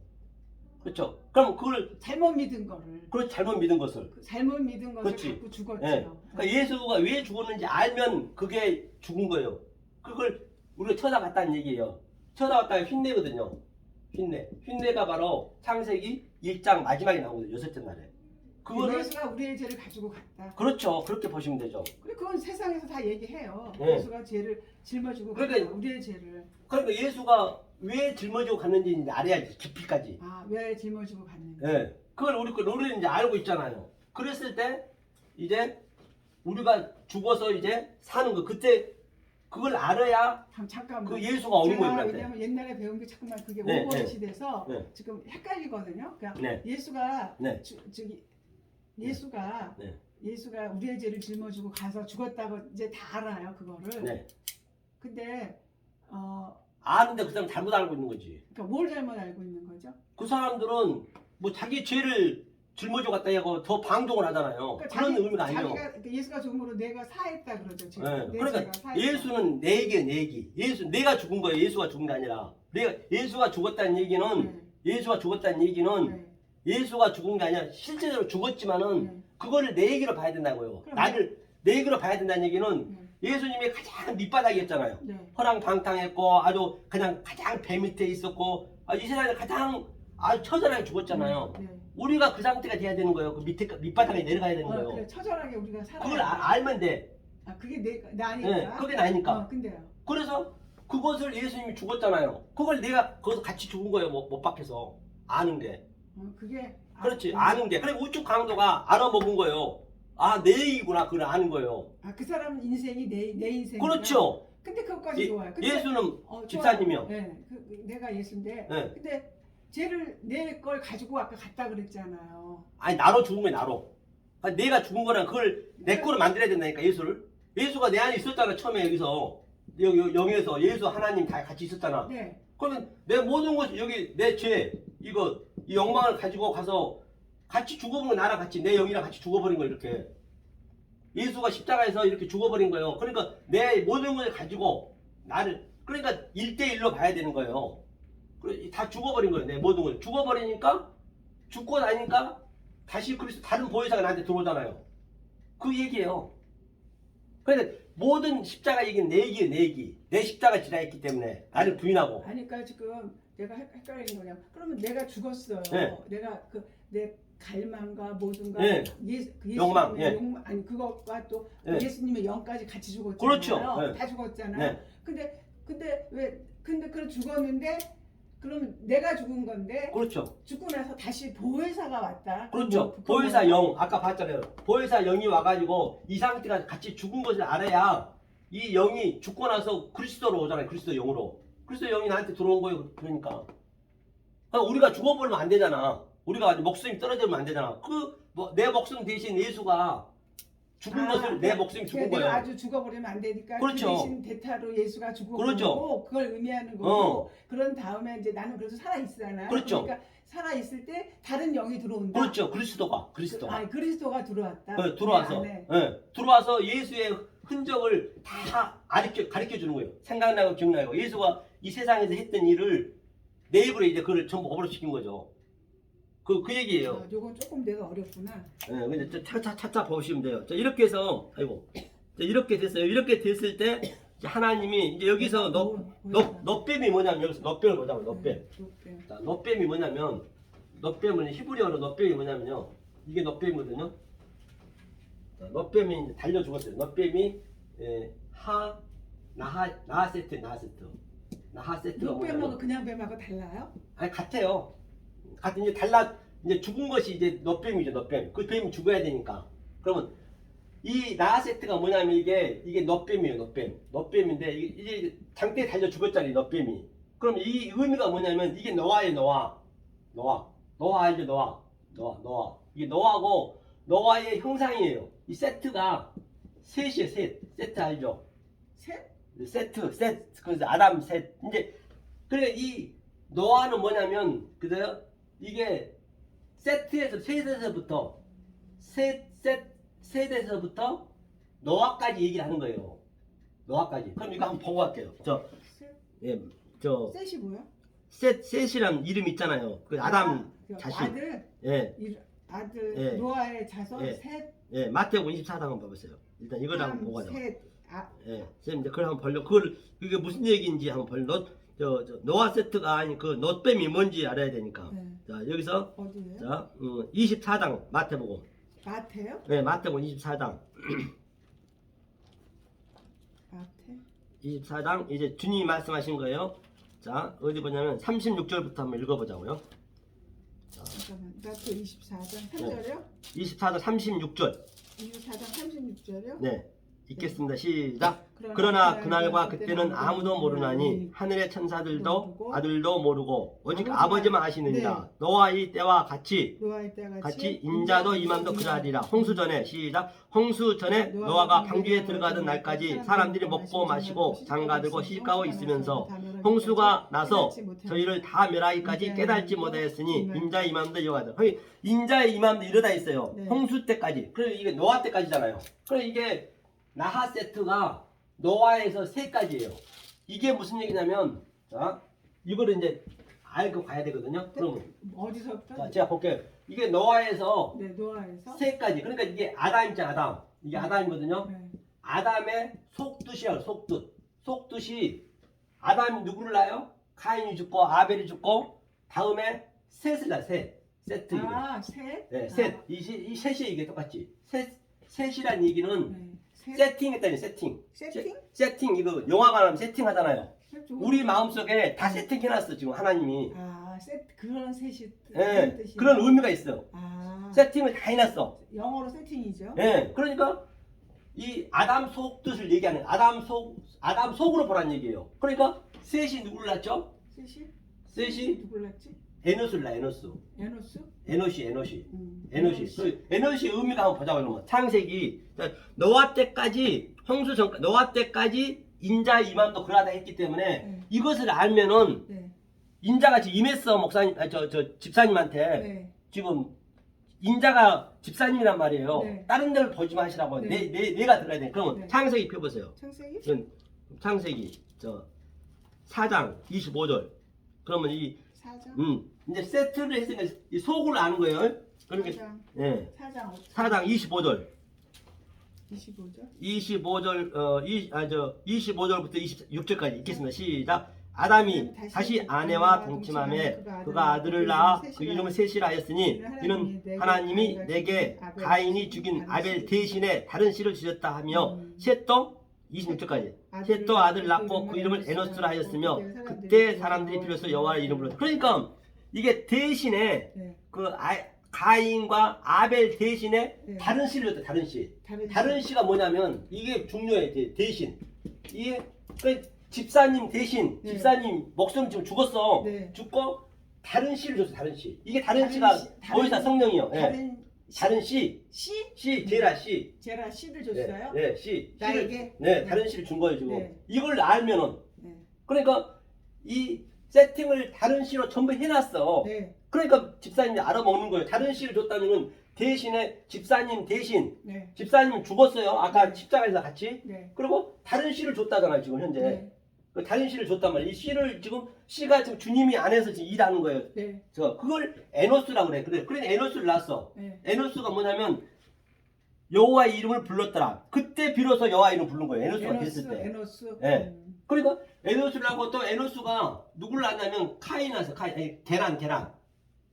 그렇죠. 그럼 그걸 잘못 믿은 거를 그걸 잘못 믿은 것을. 잘못 믿은 것을 그렇지. 갖고 죽었죠. 예. 그러니까 예수가 왜 죽었는지 알면 그게 죽은 거예요. 그걸 우리가 쳐다봤다는 얘기예요. 쳐다봤다가 흉내거든요. 흉내가 바로 창세기 1장 마지막에 나오거든요. 6째 날에. 그거를 예수가 우리의 죄를 가지고 갔다. 그렇죠. 그렇게 보시면 되죠. 그래 그건 세상에서 다 얘기해요. 네. 예수가 죄를 짊어지고 그러니까 갔다. 우리의 죄를. 그러니까 예수가 왜 짊어지고 갔는지 이제 알아야지. 깊이까지. 왜 짊어지고 갔는지. 예. 그걸 우리는 이제 알고 있잖아요. 그랬을 때 이제 우리가 죽어서 이제 사는 거. 그때 그걸 알아야 잠깐만. 그 예수가 오는 거예요. 우리한테. 왜냐면 옛날에 배운 게 잠깐만 그게 네, 오버릇이 돼서 네. 지금 헷갈리거든요. 그러니까 네. 예수가 네. 예수가 네. 예수가 우리의 죄를 짊어지고 가서 죽었다고 이제 다 알아요 그거를. 네. 근데 아는데 그 사람 잘못 알고 있는 거지. 그러니까 뭘 잘못 알고 있는 거죠? 그 사람들은 뭐 자기 죄를 짊어져 갔다 하고 더 방종을 하잖아요. 그러니까 그런 의미가 아니에요. 자기가 예수가 죽음으로 내가 사했다 그러죠. 지금. 네. 내 그러니까 죄가 사했다. 예수는 내기. 내가 죽은 거예요. 예수가 죽은 게 아니라. 예수가 죽었다는 얘기는 예수가 죽었다는 얘기는 네. 예수가 죽은 게 아니라 실제로 죽었지만은 네. 그거를 내 얘기로 봐야 된다고요. 그럼 나를 내 얘기로 봐야 된다는 얘기는 네. 예수님이 가장 밑바닥이었잖아요. 네. 허랑방탕했고 아주 그냥 가장 배 밑에 있었고 이 세상에 가장 아주 처절하게 죽었잖아요. 네. 우리가 그 상태가 돼야 되는 거예요. 그 밑바닥에 내려가야 되는 거예요. 그래 처절하게 우리가 살아야 그걸 돼. 알면 돼. 그게 나니까. 네, 그게 나니까. 근데요. 그래서 그것을 예수님이 죽었잖아요. 그걸 내가 거기서 같이 죽은 거예요. 못 박혀서 아는 게. 그게 그렇지. 아는 게. 그리고 우측 강도가 알아먹은 거예요. 내 얘기구나. 그걸 아는 거예요. 그 사람 인생이 내 인생. 그렇죠. 근데 그것까지 좋아요. 근데, 예수는 좋아요. 집사님이요. 네, 내가 예수인데. 네. 근데 죄를 내 걸 가지고 아까 갔다 그랬잖아요. 아니 나로 죽은 거야 나로. 내가 죽은 거랑 그걸 내 거로 만들어야 된다니까 예수를. 예수가 내 안에 있었잖아 처음에 여기서 영에서 예수 하나님 다 같이 있었잖아. 네. 그러면 내 모든 것이 여기 내 죄 이거 이 영광을 가지고 가서 같이 죽어버린 거 나랑 같이 내 영이랑 같이 죽어버린 거 이렇게. 예수가 십자가에서 이렇게 죽어버린 거예요. 그러니까 내 모든 것을 가지고 나를 그러니까 1대1로 봐야 되는 거예요. 다 죽어버린 거예요. 내 모든 걸 죽어버리니까 죽고 나니까 다시 그리스도 다른 보혜사가 나한테 들어오잖아요. 그 얘기예요. 그런데 모든 십자가 얘기는 내 얘기예요. 내 얘기. 내 십자가 지라했기 때문에 나를 부인하고. 아니 그러니까 지금 내가 헷갈리는 거냐? 그러면 내가 죽었어요. 네. 내가 내 갈망과 모든가 네. 욕망, 예. 욕망 아니 그것과 또 네. 예수님의 영까지 같이 죽었잖아요. 그렇죠. 네. 다 죽었잖아요. 네. 근데 그럼 죽었는데 그러면 내가 죽은 건데 그렇죠. 죽고 나서 다시 보혜사가 왔다. 그렇죠. 그거 보혜사 뭐예요? 영 아까 봤잖아요. 보혜사 영이 와가지고 이 상태가 같이 죽은 것을 알아야 이 영이 죽고 나서 그리스도로 오잖아요. 그리스도 영으로. 그리스도 영이 나한테 들어온 거예요. 그러니까 우리가 죽어버리면 안 되잖아. 우리가 목숨이 떨어지면 안 되잖아. 내 목숨 대신 예수가 죽은 것을 내 목숨이 죽은 내가 거예요. 아주 죽어버리면 안 되니까 그렇죠. 그 대신 대타로 예수가 죽은 그렇죠. 거고 그걸 의미하는 거고 그런 다음에 이제 나는 그래서 살아 있잖아. 그렇죠. 그러니까 살아 있을 때 다른 영이 들어온다. 그렇죠. 그리스도가. 그리스도가 들어왔다. 들어와서 네. 들어와서 예수의 흔적을 다 가르쳐 주는 거예요. 생각나고 기억나고 예수가 이 세상에서 했던 일을 내 입으로 이제 그걸 전부 어버로 시킨 거죠. 그 얘기예요. 요건 조금 내가 어렵구나. 근데 차차 보시면 돼요. 자, 이렇게 해서 자, 이렇게 됐어요. 이렇게 됐을 때 이제 하나님이 이제 여기서 너뱀이 뭐냐면 여기서 너뱀을 보자면 너뱀. 자, 너뱀이 뭐냐면 너뱀은 히브리어로 너뱀이 뭐냐면요. 이게 너뱀이거든요. 자, 너뱀이 이제 달려 죽었어요. 너뱀이 나하세트가 뱀하고 뭐냐면 그냥 뱀하고 달라요? 아니 같아요. 같은 이제 죽은 것이 이제 너뱀이죠. 너뱀. 그 뱀이 죽어야 되니까. 그러면 이 나하세트가 뭐냐면 이게 너뱀이에요. 너뱀인데 이게 장대에 달려 죽었잖아요. 너뱀이. 그럼 이 의미가 뭐냐면 이게 노아예요. 노아 알죠? 노아. 이게 노아고 노아의 형상이에요. 이 세트가 셋이에요. 세트 알죠? 셋? 그래서 아담 셋. 이제 그러니까 이 노아는 뭐냐면 그래요? 이게 세트에서부터 셋에서부터 노아까지 얘기를 하는 거예요. 노아까지. 그럼 이거 한번 보고 갈게요. 셋이 뭐야? 셋이란 이름 있잖아요. 그 아담 그 자신. 아들, 예. 아들 예. 노아의 자손 예. 셋, 예, 마태복음 24장 한번 봐보세요. 일단 이걸 한번 보고 가죠. 셋. 예, 선생님 이제 그걸 한번 벌려. 그게 무슨 얘기인지 한번 벌려. 노아 세트가 아닌 그 놋뱀이 뭔지 알아야 되니까. 네. 자, 여기서 어디예요? 자, 24장 마태복음. 마태요? 네, 마태복음 24장. 마태. 24장 이제 주님이 말씀하신 거예요. 자, 어디 보냐면 36절부터 한번 읽어보자고요. 잠깐만. 마태 24장 3절이요? 24장 36절. 24장 36절이요? 네. 읽겠습니다. 시작. 그러나 그날과 그때는 아무도 모르나니 하늘의 천사들도 아들도 모르고 오직 아버지만 아시느니라. 노아의 때와 같이 노아의 때와 같이 인자도 이맘도 그러하리라. 홍수 전에 시작. 홍수 전에 노아가 방주에 들어가던 날까지 사람들이 먹고 마시고 장가들고 시집가고 있으면서 홍수가 나서 저희를 다 멸하기까지 깨닫지 못하였으니 인자 이맘도 여호와다. 인자 이맘도 이러다 있어요. 네. 홍수 때까지. 그래서 이게 노아 때까지잖아요. 그래서 이게 나하 세트가 노아에서 세까지예요. 이게 무슨 얘기냐면, 자, 이거를 이제 알고 가야 되거든요. 그러면 어디서부터? 자, 제가 볼게요. 이게 노아에서 네, 노아에서 세까지. 그러니까 이게 아담 있잖아, 아담. 이게 아담이거든요. 네. 아담의 속뜻이에요, 속뜻. 속뜻이 아담이 누구를 낳아요? 카인이 죽고 아벨이 죽고 다음에 셋을 낳아, 셋. 세트 이거. 아, 셋? 네, 셋. 이 셋이 이게 똑같지. 셋이란 얘기는 네. 셋? 세팅했다니 세팅. 세팅? 세팅 이거 영화관 하면 세팅하잖아요. 좀- 우리 마음속에 다 세팅해놨어 지금 하나님이. 아, 그런 셋이 예, 뜻이에요? 그런 의미가 있어. 아, 세팅을 다 해놨어. 영어로 세팅이죠? 예, 그러니까 이 아담 속 뜻을 얘기하는 아담 속으로 보란 얘기예요. 그러니까 셋이 누구를 낳죠? 셋이 누굴 낳지? 에노스를 낳아. 에노스. 에노스? 에노시. 에노시. 그 에노시의 의미가 한번 보자고 이러면 창세기 자, 노아 때까지 홍수 전 노아 때까지 인자 이맘도 그러하다 했기 때문에 네. 이것을 알면은 네. 인자가 지금 임했어 목사님 저 집사님한테 네. 지금 인자가 집사님이란 말이에요. 네. 다른 데를 보지 마시라고 네. 내가 들어야 돼. 그러면 네. 창세기 펴보세요. 창세기? 창세기 저 4장 25절. 그러면 이 4장? 이제 세트를 했으니까 이 속을 아는 거예요. 그러니까 4장. 예. 4장 4장 25절. 25절? 25절부터 26절까지 읽겠습니다. 시작. 아담이 다시 아내와 동침함에 그가 아들을 낳아 그 이름을 셋이라 하였으니 이는 하나님이 내게 가인이 죽인 아벨 대신에 다른 씨를 주셨다 하며 셋도 26절까지 셋도 아들 낳고 그 이름을 에노스라 하였으며 그때 사람들이 비로소 여호와의 이름으로 그러니까 이게 대신에 네. 가인과 아벨 대신에 네. 다른 씨를 줬다. 다른 씨가 뭐냐면 이게 중요해. 대신 이게 그 집사님 대신 네. 집사님 목숨 지금 죽었어. 네. 죽고 다른 씨를 줬어. 다른 씨. 이게 다른 씨가 모이사 성령이요. 예. 다른 씨. 씨 제라 씨. 제라 씨를 줬어요? 네, 씨. 나에게? 네, 다른 씨를 준 거예요, 지금. 네. 이걸 알면은 네. 그러니까 이 세팅을 다른 씨로 전부 해놨어. 네. 그러니까 집사님이 알아먹는 거예요. 다른 씨를 줬다는 건 대신에 집사님 대신 네. 집사님은 죽었어요. 아까 십자가에서 같이. 네. 그리고 다른 씨를 줬다잖아요. 지금 현재. 네. 그 다른 씨를 줬단 말이에요. 이 씨를 지금 씨가 지금 주님이 안에서 지금 일하는 거예요. 네. 그걸 에노스라고 그래. 그러니까 에노스를 낳았어. 네. 에노스가 뭐냐면 여호와의 이름을 불렀더라. 그때 비로소 여호와의 이름을 부른 거예요. 에노스가 됐을 때. 에노스. 네. 그러니까 에노스를 하고 또 에노스가 누구를 낳냐면 카인 낳았어.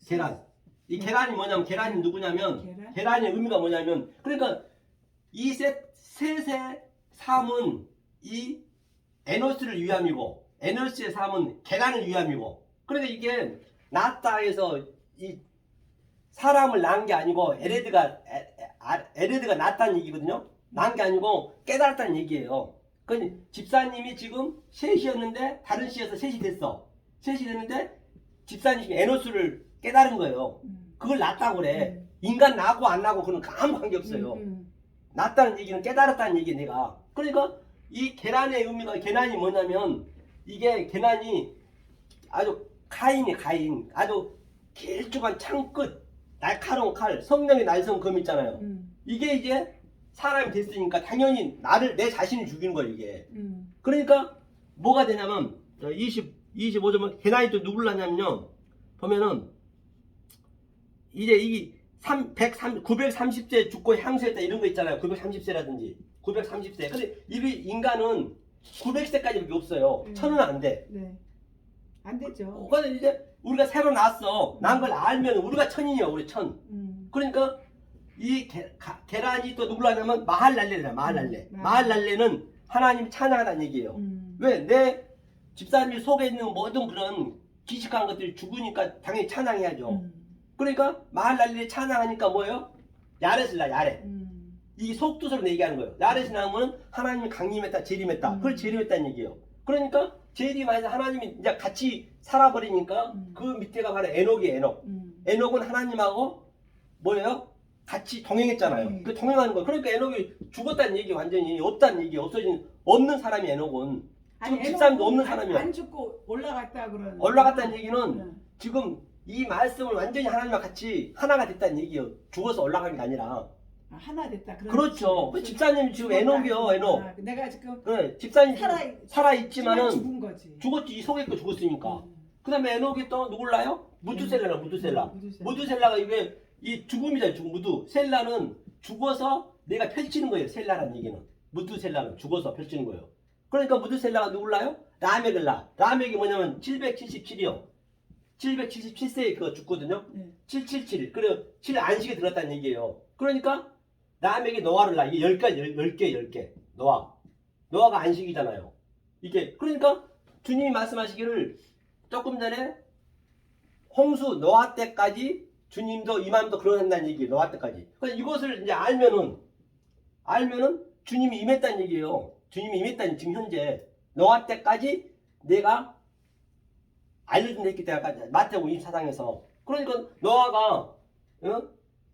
계란. 이 계란이 뭐냐면 계란이 누구냐면 계란의 의미가 뭐냐면 그러니까 이 셋의 삶은 이 에노스를 위함이고 에노스의 삶은 계란을 위함이고 그러니까 이게 낳다 해서 이 사람을 낳은 게 아니고 에레드가 낳았다는 얘기거든요. 낳은 게 아니고 깨달았다는 얘기예요. 그러니까 집사님이 지금 셋이었는데 다른 씨에서 셋이 됐어. 셋이 됐는데 집사님이 에노스를 깨달은 거예요. 그걸 낳았다고 그래. 인간 낳고 안 낳고 그건 아무 관계 없어요. 낳았다는 얘기는 깨달았다는 얘기야 내가. 그러니까 이 계란의 의미가 계란이 뭐냐면 이게 계란이 아주 가인 아주 길쭉한 창끝 날카로운 칼 성령의 날선 검 있잖아요. 이게 이제 사람이 됐으니까 당연히 나를 내 자신을 죽이는 거예요 이게. 그러니까 뭐가 되냐면 25점은 계란이 또 누굴 하냐면요 보면은 이제 이 930세 죽고 향수했다 이런 거 있잖아요. 930세라든지 930세. 근데 이 인간은 900세까지밖에 없어요. 1000은 안 돼. 네. 안 되죠. 그래서 이제 우리가 새로 낳았어. 난 걸 알면 우리가 1000이에요. 우리 1000. 그러니까 이 계란이 또 누굴 하냐면 마할랄레라. 마할랄레. 마할랄레는 하나님 찬양하다는 얘기예요. 왜? 내 집사님 속에 있는 모든 그런 기식한 것들이 죽으니까 당연히 찬양해야죠. 그러니까 마할랄레 찬양하니까 뭐예요? 야렛을 나 야렛. 이 속뜻으로 얘기하는 거예요. 야렛이 나오면 하나님이 강림했다, 재림했다. 그걸 재림했다는 얘기예요. 그러니까 재림해서 하나님이 이제 같이 살아버리니까 그 밑에가 바로 에녹이에요. 에녹. 에녹은 하나님하고 뭐예요? 같이 동행했잖아요. 그 동행하는 거. 그러니까 에녹이 죽었다는 얘기 완전히 없다는 얘기. 없는 사람이 에녹은. 지금 집사람도 없는 사람이야. 안 죽고 올라갔다 그러는. 올라갔다는 얘기는 지금 이 말씀을 완전히 하나님과 같이 하나가 됐다는 얘기예요. 죽어서 올라간 게 아니라. 하나 됐다. 그렇죠. 그 집사님 지금 에녹이요, 에녹. 내가 지금 네, 집사님 살아 있지만은 죽은 거지. 죽었지. 이 속에 거 죽었으니까. 그다음에 에녹이 또 누굴 나요? 무두셀라라, 무두셀라. 무두셀라가 이게 이 죽음이잖아요. 죽음. 무두셀라는 죽어서 내가 펼치는 거예요. 셀라라는 얘기는. 무두셀라는 죽어서 펼치는 거예요. 그러니까 무두셀라가 누굴 나요? 라멕을 나. 라멕이 뭐냐면 777이요. 777세에 그거 죽거든요. 777. 그래 7 안식에 들었다는 얘기예요. 그러니까 라멕이 노아를 낳아. 이게 10개. 노아가 안식이잖아요. 이게 그러니까 주님이 말씀하시기를 조금 전에 홍수 노아 때까지 주님도 이맘도 그러한다는 얘기예요. 노아 때까지. 그러니까 이것을 이제 알면은 주님이 임했다는 얘기예요. 주님이 임했다는 지금 현재 노아 때까지 내가 알려준 데 있기 때문에 마태복음 24장에서 그러니까 노아가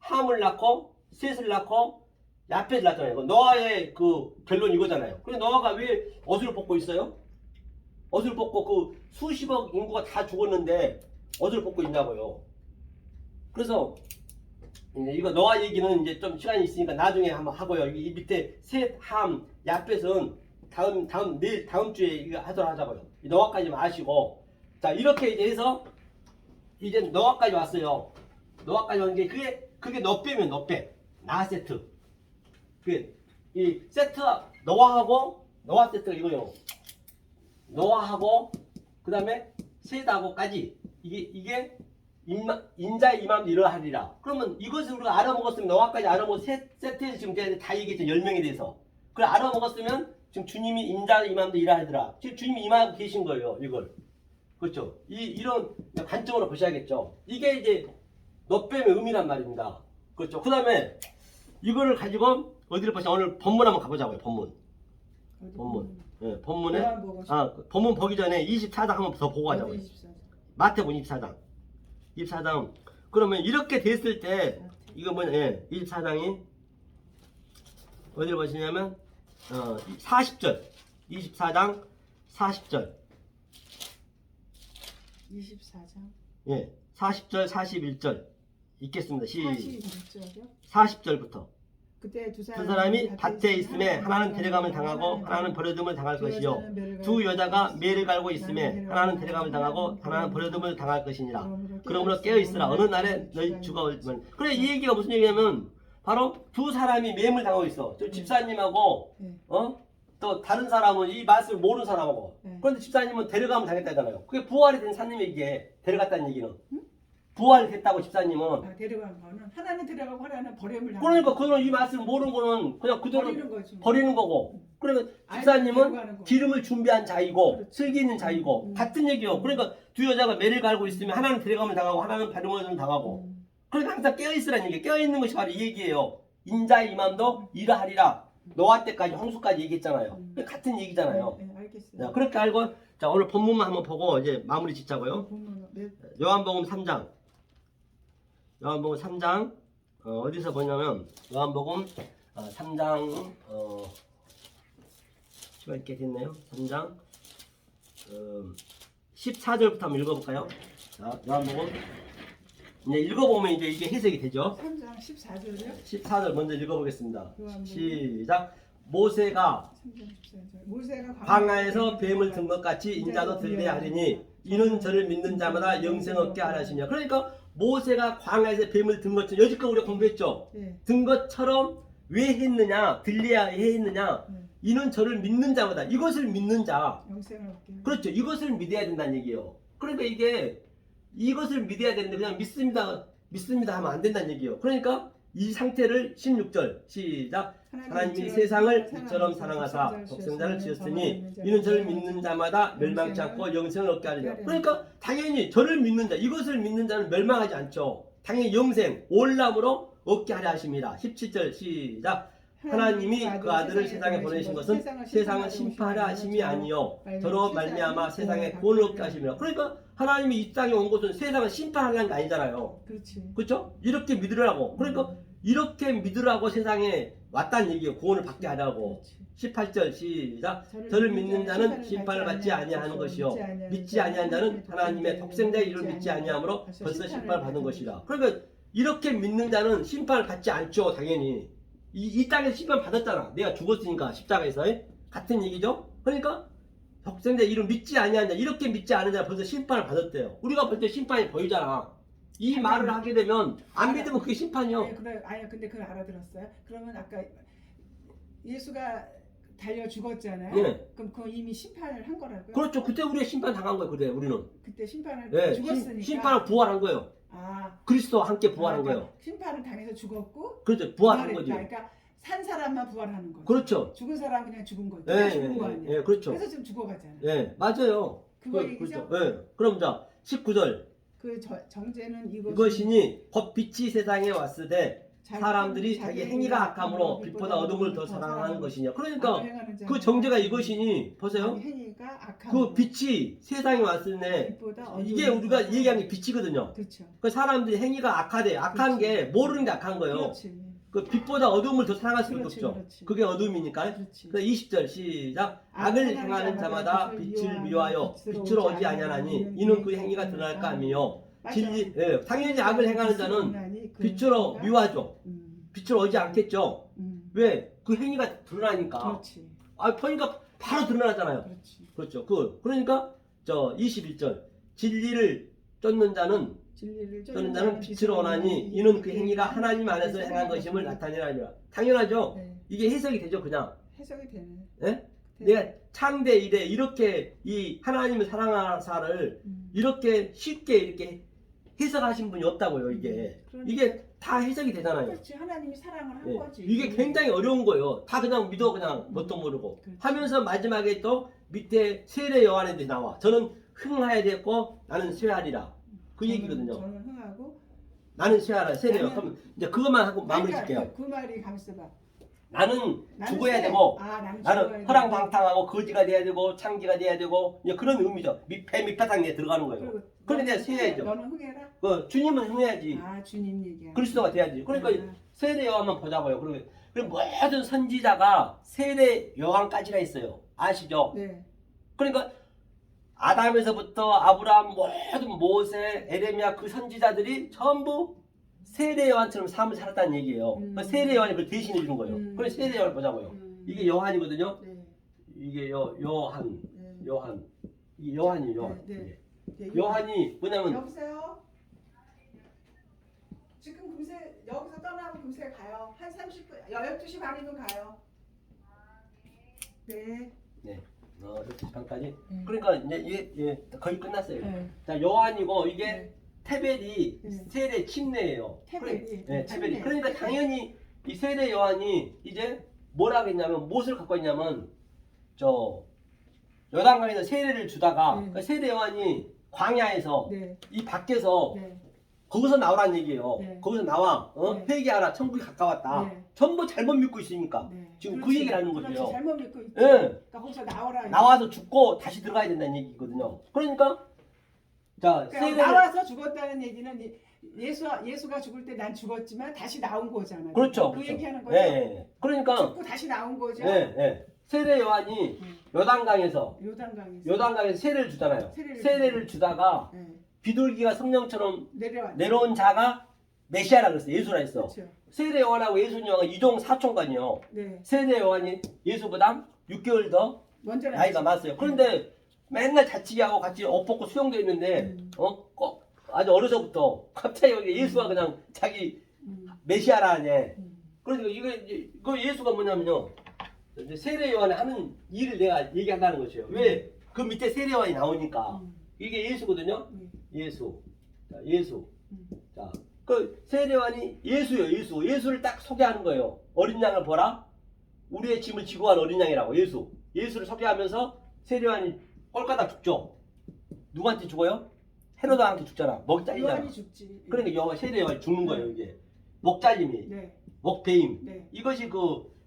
함을 낳고 셋을 낳고 야펫을 낳잖아요. 노아의 그 결론 이거잖아요. 그래서 노아가 왜 옷을 벗고 있어요? 옷을 벗고 그 수십억 인구가 다 죽었는데 옷을 벗고 있냐고요. 그래서 이거 노아 얘기는 이제 좀 시간이 있으니까 나중에 한번 하고요. 이 밑에 셋, 함, 야펫은 다음 주에 이거 하자고요. 노아까지만 아시고 자 이렇게 이제 해서 이제 노아까지 왔어요. 노아까지 온 게 그게 너 빼면 너 빼. 나 세트. 이 세트 노아하고 노아 세트가 이거요. 노아하고 그다음에 셋하고까지 이게 인자의 이맘도 이러하리라. 그러면 이것을 우리가 알아먹었으면 노아까지 알아먹고 세트에서 지금 다 얘기했죠. 10명에 대해서. 그걸 알아먹었으면 지금 주님이 인자의 이맘도 이러하리라. 지금 주님이 임하고 계신 거예요. 이걸. 그렇죠. 이런 관점으로 보셔야겠죠. 이게 이제 너뱀의 의미란 말입니다. 그렇죠. 그 다음에 이거를 가지고 어디를 보시냐 오늘 본문 한번 가보자고요. 본문. 네, 본문에 본문 보기 전에 24장 한번 더 보고 가자고요. 마태복음 24장. 그러면 이렇게 됐을 때 이거 뭐냐? 24장이 어디를 보시냐면 40절. 24장 40절. 24장. 예. 40절 41절 읽겠습니다. 41절이요? 40절부터 그때 두 사람이 밭에 있음에 하나는 데려감을 당하고 하나는 버려둠을 당할 것이요 두 여자가 매를 갈고 있음에 하나는 데려감을 당하고 하나는 버려둠을 당할 것이니라. 그러므로 깨어 있으라. 어느 날에 너희 주가 올지만. 그래 이 얘기가 무슨 얘기냐면 바로 두 사람이 매물 당하고 있어. 저 집사님하고 또 다른 사람은 이 말씀을 모르는 사람하고. 그런데 집사님은 데려가면 당했다잖아요. 그게 부활이 된 사람에게 데려갔다는 얘기는. 부활이 됐다고 집사님은. 데려간 거는 하나는 데려가고 하나는 버림을 당하고. 그러니까 그거는 이 말씀을 모르는 거는 그냥 그대로 버리는 거고. 그러면 집사님은 기름을 준비한 자이고 슬기 있는 자이고 같은 얘기요. 그러니까 두 여자가 매를 갈고 있으면 하나는 데려가면 당하고 하나는 버림을 당하고. 그러니까 항상 깨어있으라는 얘기. 깨어있는 것이 바로 이 얘기예요. 인자의 이맘도 이러하리라. 노아 때까지 홍수까지 얘기했잖아요. 같은 얘기잖아요. 알겠어요. 자, 그렇게 알고 자 오늘 본문만 한번 보고 이제 마무리 짓자고요. 요한복음 3장. 요한복음 3장 어디서 보냐면 요한복음 3장 시간 있게 됐네요. 3장 14절부터 한번 읽어볼까요? 자, 요한복음 이제 읽어보면 이제 이게 해석이 되죠. 3장 14절이요? 14절 먼저 읽어보겠습니다. 요한복음. 시작. 모세가 3장 14절. 모세가 광야에서 뱀을 든 것 같이 인자도 들게 하리니 이는 저를 믿는 자마다 영생 얻게 하시며. 그러니까 모세가 광야에서 뱀을 든 것처럼 여지껏 우리가 공부했죠. 네. 든 것처럼 왜 했느냐, 들려야 했느냐. 이는 저를 믿는 자마다, 이것을 믿는 자. 영생을 얻게. 그렇죠. 이것을 믿어야 된다는 얘기예요. 그러니까 이게 이것을 믿어야 되는데 그냥 믿습니다 하면 안 된다는 얘기예요. 그러니까 이 상태를 16절 시작. 하나님이 세상을 이처럼 사랑하사 독생자를 지었으니 이는 저를 믿는 자마다 멸망치 않고 영생을 얻게 하리라. 그러니까 당연히 저를 믿는 자, 이것을 믿는 자는 멸망하지 않죠. 당연히 영생, 올람으로 얻게 하려 하십니다. 17절 시작. 하나님이 그 아들을 세상에 보내신 것은 세상을 심판하려 하심이 아니요 저로 말미암아 세상에 구원을 얻게 하심이라. 그러니까 하나님이 이 땅에 온 것은 세상을 심판하려는 게 아니잖아요. 그렇지. 그렇죠? 이렇게 믿으라고. 그러니까 이렇게 믿으라고 세상에 왔다는 얘기예요. 구원을 받게 하라고. 18절 시작. 저를 믿는 자는 심판을 받지 아니하는 것이요 믿지 아니한 자는 하나님의 독생자의 이름을 믿지 아니하므로 벌써 심판을 받은 것이라. 그러니까 이렇게 믿는 자는 심판을 받지 않죠. 당연히 이 땅에서 심판 받았잖아. 내가 죽었으니까 십자가에서. 같은 얘기죠. 그러니까 독생자의 이름 믿지 아니한 자, 이렇게 믿지 않은 자 벌써 심판을 받았대요. 우리가 볼 때 심판이 보이잖아. 이 말을 하게 되면 안 믿으면 그게 심판이요. 네, 그래, 아니 근데 그걸 알아들었어요. 그러면 아까 예수가 달려 죽었잖아요. 네. 그럼 그거 이미 심판을 한 거라고요? 그렇죠. 그때 우리가 심판 당한 거예요. 그래 우리는. 그때 심판을 네, 죽었으니까. 심판을 부활한 거예요. 아, 그리스도와 함께 부활한 그러니까 거예요. 심판을 당해서 죽었고 그렇죠. 부활한 거지. 그러니까 산 사람만 부활하는 거죠. 그렇죠. 죽은 사람 그냥 죽은 거죠. 예, 죽은 거 아니에요. 예, 그렇죠. 그래서 지금 죽어가잖아요. 예, 맞아요. 그거 얘기죠? 그렇죠. 예. 그럼 자, 19절. 그 정제는 이것이니 법 빛이 세상에 왔으되 사람들이 자기 행위가 악함으로 빛보다 어둠을 더 사랑하는 것이냐. 그러니까 그 정제가 이것이니 보세요. 행위가 악함. 그 빛이 세상에 왔으네. 이게 우리가 얘기한 게 빛이거든요. 그렇죠. 그 사람들이 행위가 악하대. 악한 그렇지. 게 모르는 게 악한 거예요. 그렇지. 그 빛보다 어둠을 더 사랑할 수밖에 그렇지, 없죠. 그렇지. 그게 어둠이니까. 그렇지. 그 20절 시작. 악을 행하는 자마다 빛을 미워하여 빛으로 오지 아니하나니 이는 그 행위가 드러날까 하미요. 진리, 예, 당연히 악을 행하는 자는 빛으로 미워하죠. 빛으로 오지 않겠죠. 왜? 그 행위가 드러나니까. 그렇지. 아, 보니까 바로 드러나잖아요. 그렇지. 그렇죠. 그러니까 저 21절 진리를 쫓는 자는 빛을 원하니 이는 그 행위가 하나님 안에서 행한 것임을 나타내라. 당연하죠. 네. 이게 해석이 되죠. 그냥. 해석이 되네. 예? 내가 창대 이래 이렇게 이 하나님을 사랑하사를 이렇게 쉽게 이렇게 해석하신 분이 없다고요. 이게 그러니까. 이게 다 해석이 되잖아요. 그렇지. 하나님이 사랑을 한 예. 거지. 이게 굉장히 어려운 거예요. 다 그냥 믿어 그냥 뭣도 모르고 그렇지. 하면서 마지막에 또 밑에 세례 요한한테 나와. 저는 흥하야 되고 나는 쇠하리라. 그 얘기거든요. 저는 흥하고 나는 쇠하라 세례요. 나는- 그럼 이제 그것만 하고 마무리 그러니까 짓게요. 그 말이 가만있어봐. 나는 죽어야 되고 나는 허랑방탕하고 거지가 돼야 되고 창기가 돼야 되고 이제 그런 의미죠. 배 밑바닥에 들어가는 거예요. 그런데 내가 세야죠. 너는 흥해라. 그 주님은 흥해야지. 아 주님 얘기야. 그리스도가 돼야지. 그러니까 세례 요한만 보자고요. 그리고 모든 선지자가 세례 요한까지가 있어요. 아시죠? 네. 그러니까 아담에서부터 아브라함 모든 모세 에레미야 그 선지자들이 전부 세례 요한처럼 삶을 살았다는 얘기예요. 그러니까 세례 요한이 그걸 대신해 주는 거예요. 그래서 세례 요한을 보자고요. 이게 요한이거든요. 네. 이게 요한. 네. 이 요한이에요. 요한. 네. 네. 요한이 뭐냐면 여보세요. 지금 금세 여기서 떠나면 금세 가요. 한 30분, 12시 반이면 가요. 네. 네. 12시 반까지. 네. 그러니까 이제 이게 거의 끝났어요. 네. 자, 요한이고 이게 네. 테벨이 네. 세례 침례예요. 테벨이. 네, 테벨이. 침례. 그러니까 당연히 이 세례 요한이 이제 뭐라 하겠냐면 무엇을 갖고 있냐면 저 요단강에서 세례를 주다가 네. 그 세례 요한이 광야에서 네. 이 밖에서 네. 거기서 나오라는 얘기예요. 네. 거기서 나와. 네. 회개하라. 천국이 가까웠다. 네. 전부 잘못 믿고 있으니까. 네. 지금 그 그렇지. 얘기를 하는 거죠. 그렇지. 잘못 믿고 있지. 예. 그러니까 거기서 나오라. 나와서 죽고 다시 들어가야 된다는 얘기거든요. 그러니까 자, 그러니까 세례를 나와서 죽었다는 얘기는 예수가 죽을 때 난 죽었지만 다시 나온 거잖아요. 그렇죠. 그 그렇죠. 얘기하는 거죠. 예, 예. 그러니까 죽고 다시 나온 거죠. 예, 예. 세례 요한이 요단강에서 세례를 주잖아요. 세례를 주다가 네. 비둘기가 성령처럼 내려왔죠. 내려온 자가 메시아라 그랬어. 예수라 했어. 그렇죠. 세례 요한하고 예수님하고 이종 사촌간이요. 네. 세례 요한이 예수보다 6개월 더 먼저 나이가 많았어요. 그런데 맨날 자치기하고 같이 옷 벗고 수영도 했는데 꼭 아주 어려서부터 갑자기 여기 예수가 그냥 자기 메시아라 하네. 그러니까 이거 예수가 뭐냐면요. 이제 세례 요한이 하는 일을 내가 얘기한다는 것이에요. 왜? 그 밑에 세례 요한이 나오니까. 이게 예수거든요. 예수. 자, 예수. 자, 그 세례 요한이 예수요, 예수. 예수를 딱 소개하는 거예요. 어린 양을 보라. 우리의 짐을 지고 간 어린 양이라고. 예수. 예수를 소개하면서 세례 요한이 꼴까닥 죽죠. 누구한테 죽어요? 헤로드한테 죽잖아. 먹이 잘리잖아. 요한이 죽지. 그러니까 세례 요한이 죽는 거예요, 이게. 목 잘림이. 네. 목 베임. 네. 이것이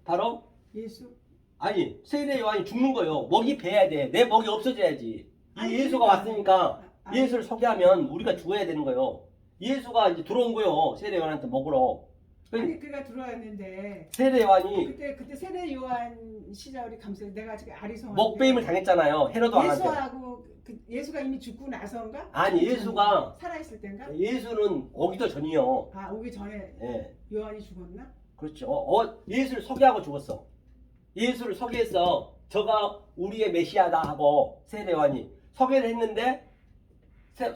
바로 예수. 아니 세례 요한이 죽는 거예요. 먹이 베야 돼. 내 먹이 없어져야지. 이 아니, 예수가 그러니까. 왔으니까 아니. 예수를 소개하면 우리가 죽어야 되는 거예요. 예수가 이제 들어온 거예요. 세례 요한한테 먹으러. 아니 그가 들어왔는데 세례 요한이 그때 세례 요한 시절이 감사해. 내가 지금 아리송한 먹베임을 당했잖아요. 헤로드 왕한테. 예수하고 예수가 이미 죽고 나서인가? 아니 예수가 살아있을 때인가? 예수는 오기도 전이요. 아 오기 전에 예, 요한이 죽었나? 그렇죠. 예수를 소개하고 죽었어. 예수를 소개해서 저가 우리의 메시아다 하고 세례 요한이 소개를 했는데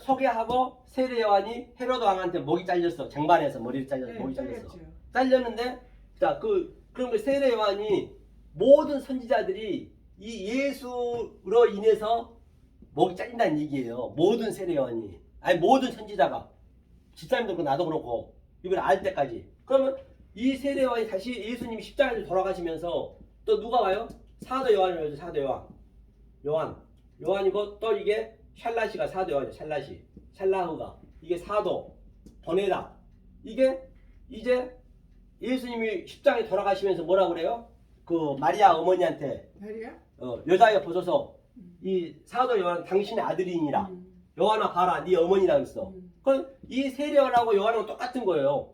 소개하고 세례 요한이 헤로드 왕한테 목이 잘렸어. 쟁반에서 머리를 잘려서 목이 잘렸어. 잘렸죠. 잘렸는데 자 그럼 그 세례 요한이 모든 선지자들이 이 예수로 인해서 목이 잘린다는 얘기예요. 모든 세례 요한이 아니 모든 선지자가 집사님도 그렇고 나도 그렇고 이걸 알 때까지. 그러면 이 세례 요한이 다시 예수님이 십자가에서 돌아가시면서 또 누가 와요? 사도 요한이라고 사도 요한이고 또 이게 샬라시가 사도 요한이죠. 샬라흐가 이게 사도 보내다. 이게 이제 예수님이 십자가에 돌아가시면서 뭐라 그래요? 그 마리아 어머니한테 별이야? 여자여 보소서 이 사도 요한 당신의 아들이니라. 요한아 봐라 네 어머니라 그랬어. 그럼 이 세례 요한하고 요한하고 똑같은 거예요.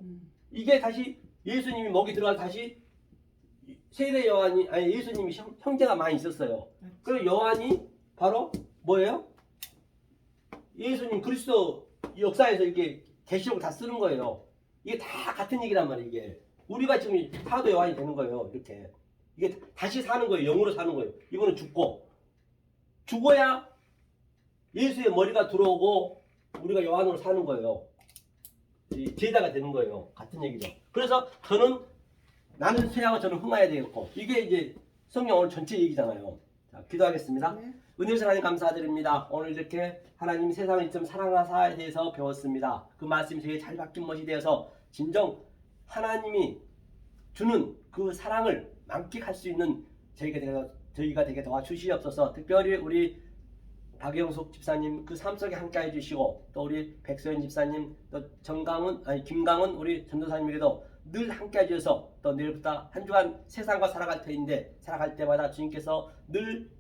이게 다시 예수님이 목이 들어가 다시 세례 요한이 아니 예수님이 형제가 많이 있었어요. 그리고 요한이 바로 뭐예요? 예수님 그리스도 역사에서 이렇게 계시록을 다 쓰는 거예요. 이게 다 같은 얘기란 말이에요. 이게 우리가 지금 사도 요한이 되는 거예요. 이렇게 이게 다시 사는 거예요. 영으로 사는 거예요. 이거는 죽어야 예수의 머리가 들어오고 우리가 요한으로 사는 거예요. 제자가 되는 거예요. 같은 얘기죠. 그래서 나는 쇠하고 저는 흥해야 되겠고 이게 이제 성경 오늘 전체 얘기잖아요. 자, 기도하겠습니다. 네. 은혜를 하나님 감사드립니다. 오늘 이렇게 하나님 세상을 좀 사랑하사에 대해서 배웠습니다. 그 말씀이 되게 잘 바뀐 것이 되어서 진정 하나님이 주는 그 사랑을 만끽할 수 있는 저희가 되게 도와주시옵소서. 특별히 우리 박영숙 집사님 그 삶 속에 함께 해주시고 또 우리 백소연 집사님 또 김강은 우리 전도사님에게도 늘 함께 해주셔서 또 내일부터 한 주간 세상과 살아갈 터인데 살아갈 때마다 주님께서 늘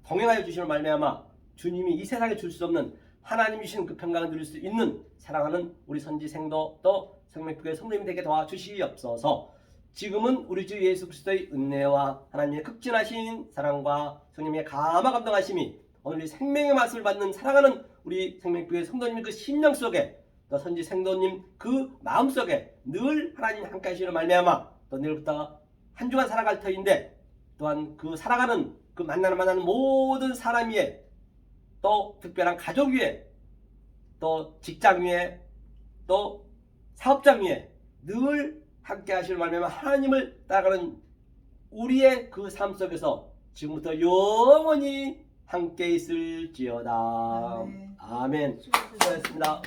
동행하여 주시는 말미암아 주님이 이 세상에 줄 수 없는 하나님이 주시는 그 평강을 누릴 수 있는 사랑하는 우리 선지생도 또 생명교회 성도님이 되게 도와주시옵소서. 지금은 우리 주 예수 그리스도의 은혜와 하나님의 극진하신 사랑과 성령의 감화 감동하심이 오늘 이 생명의 말씀을 받는 사랑하는 우리 생명교회 성도님의 그 심령 속에 또 선지생도님 그 마음 속에 늘 하나님 함께 하시는 말미암아 또 내일부터 한 주간 살아갈 터인데 또한 그 살아가는 그 만나는 모든 사람 위에 또 특별한 가족 위에 또 직장 위에 또 사업장 위에 늘 함께 하실 말미암아 하나님을 따라가는 우리의 그 삶 속에서 지금부터 영원히 함께 있을지어다. 아멘. 아멘. 수고하셨습니다.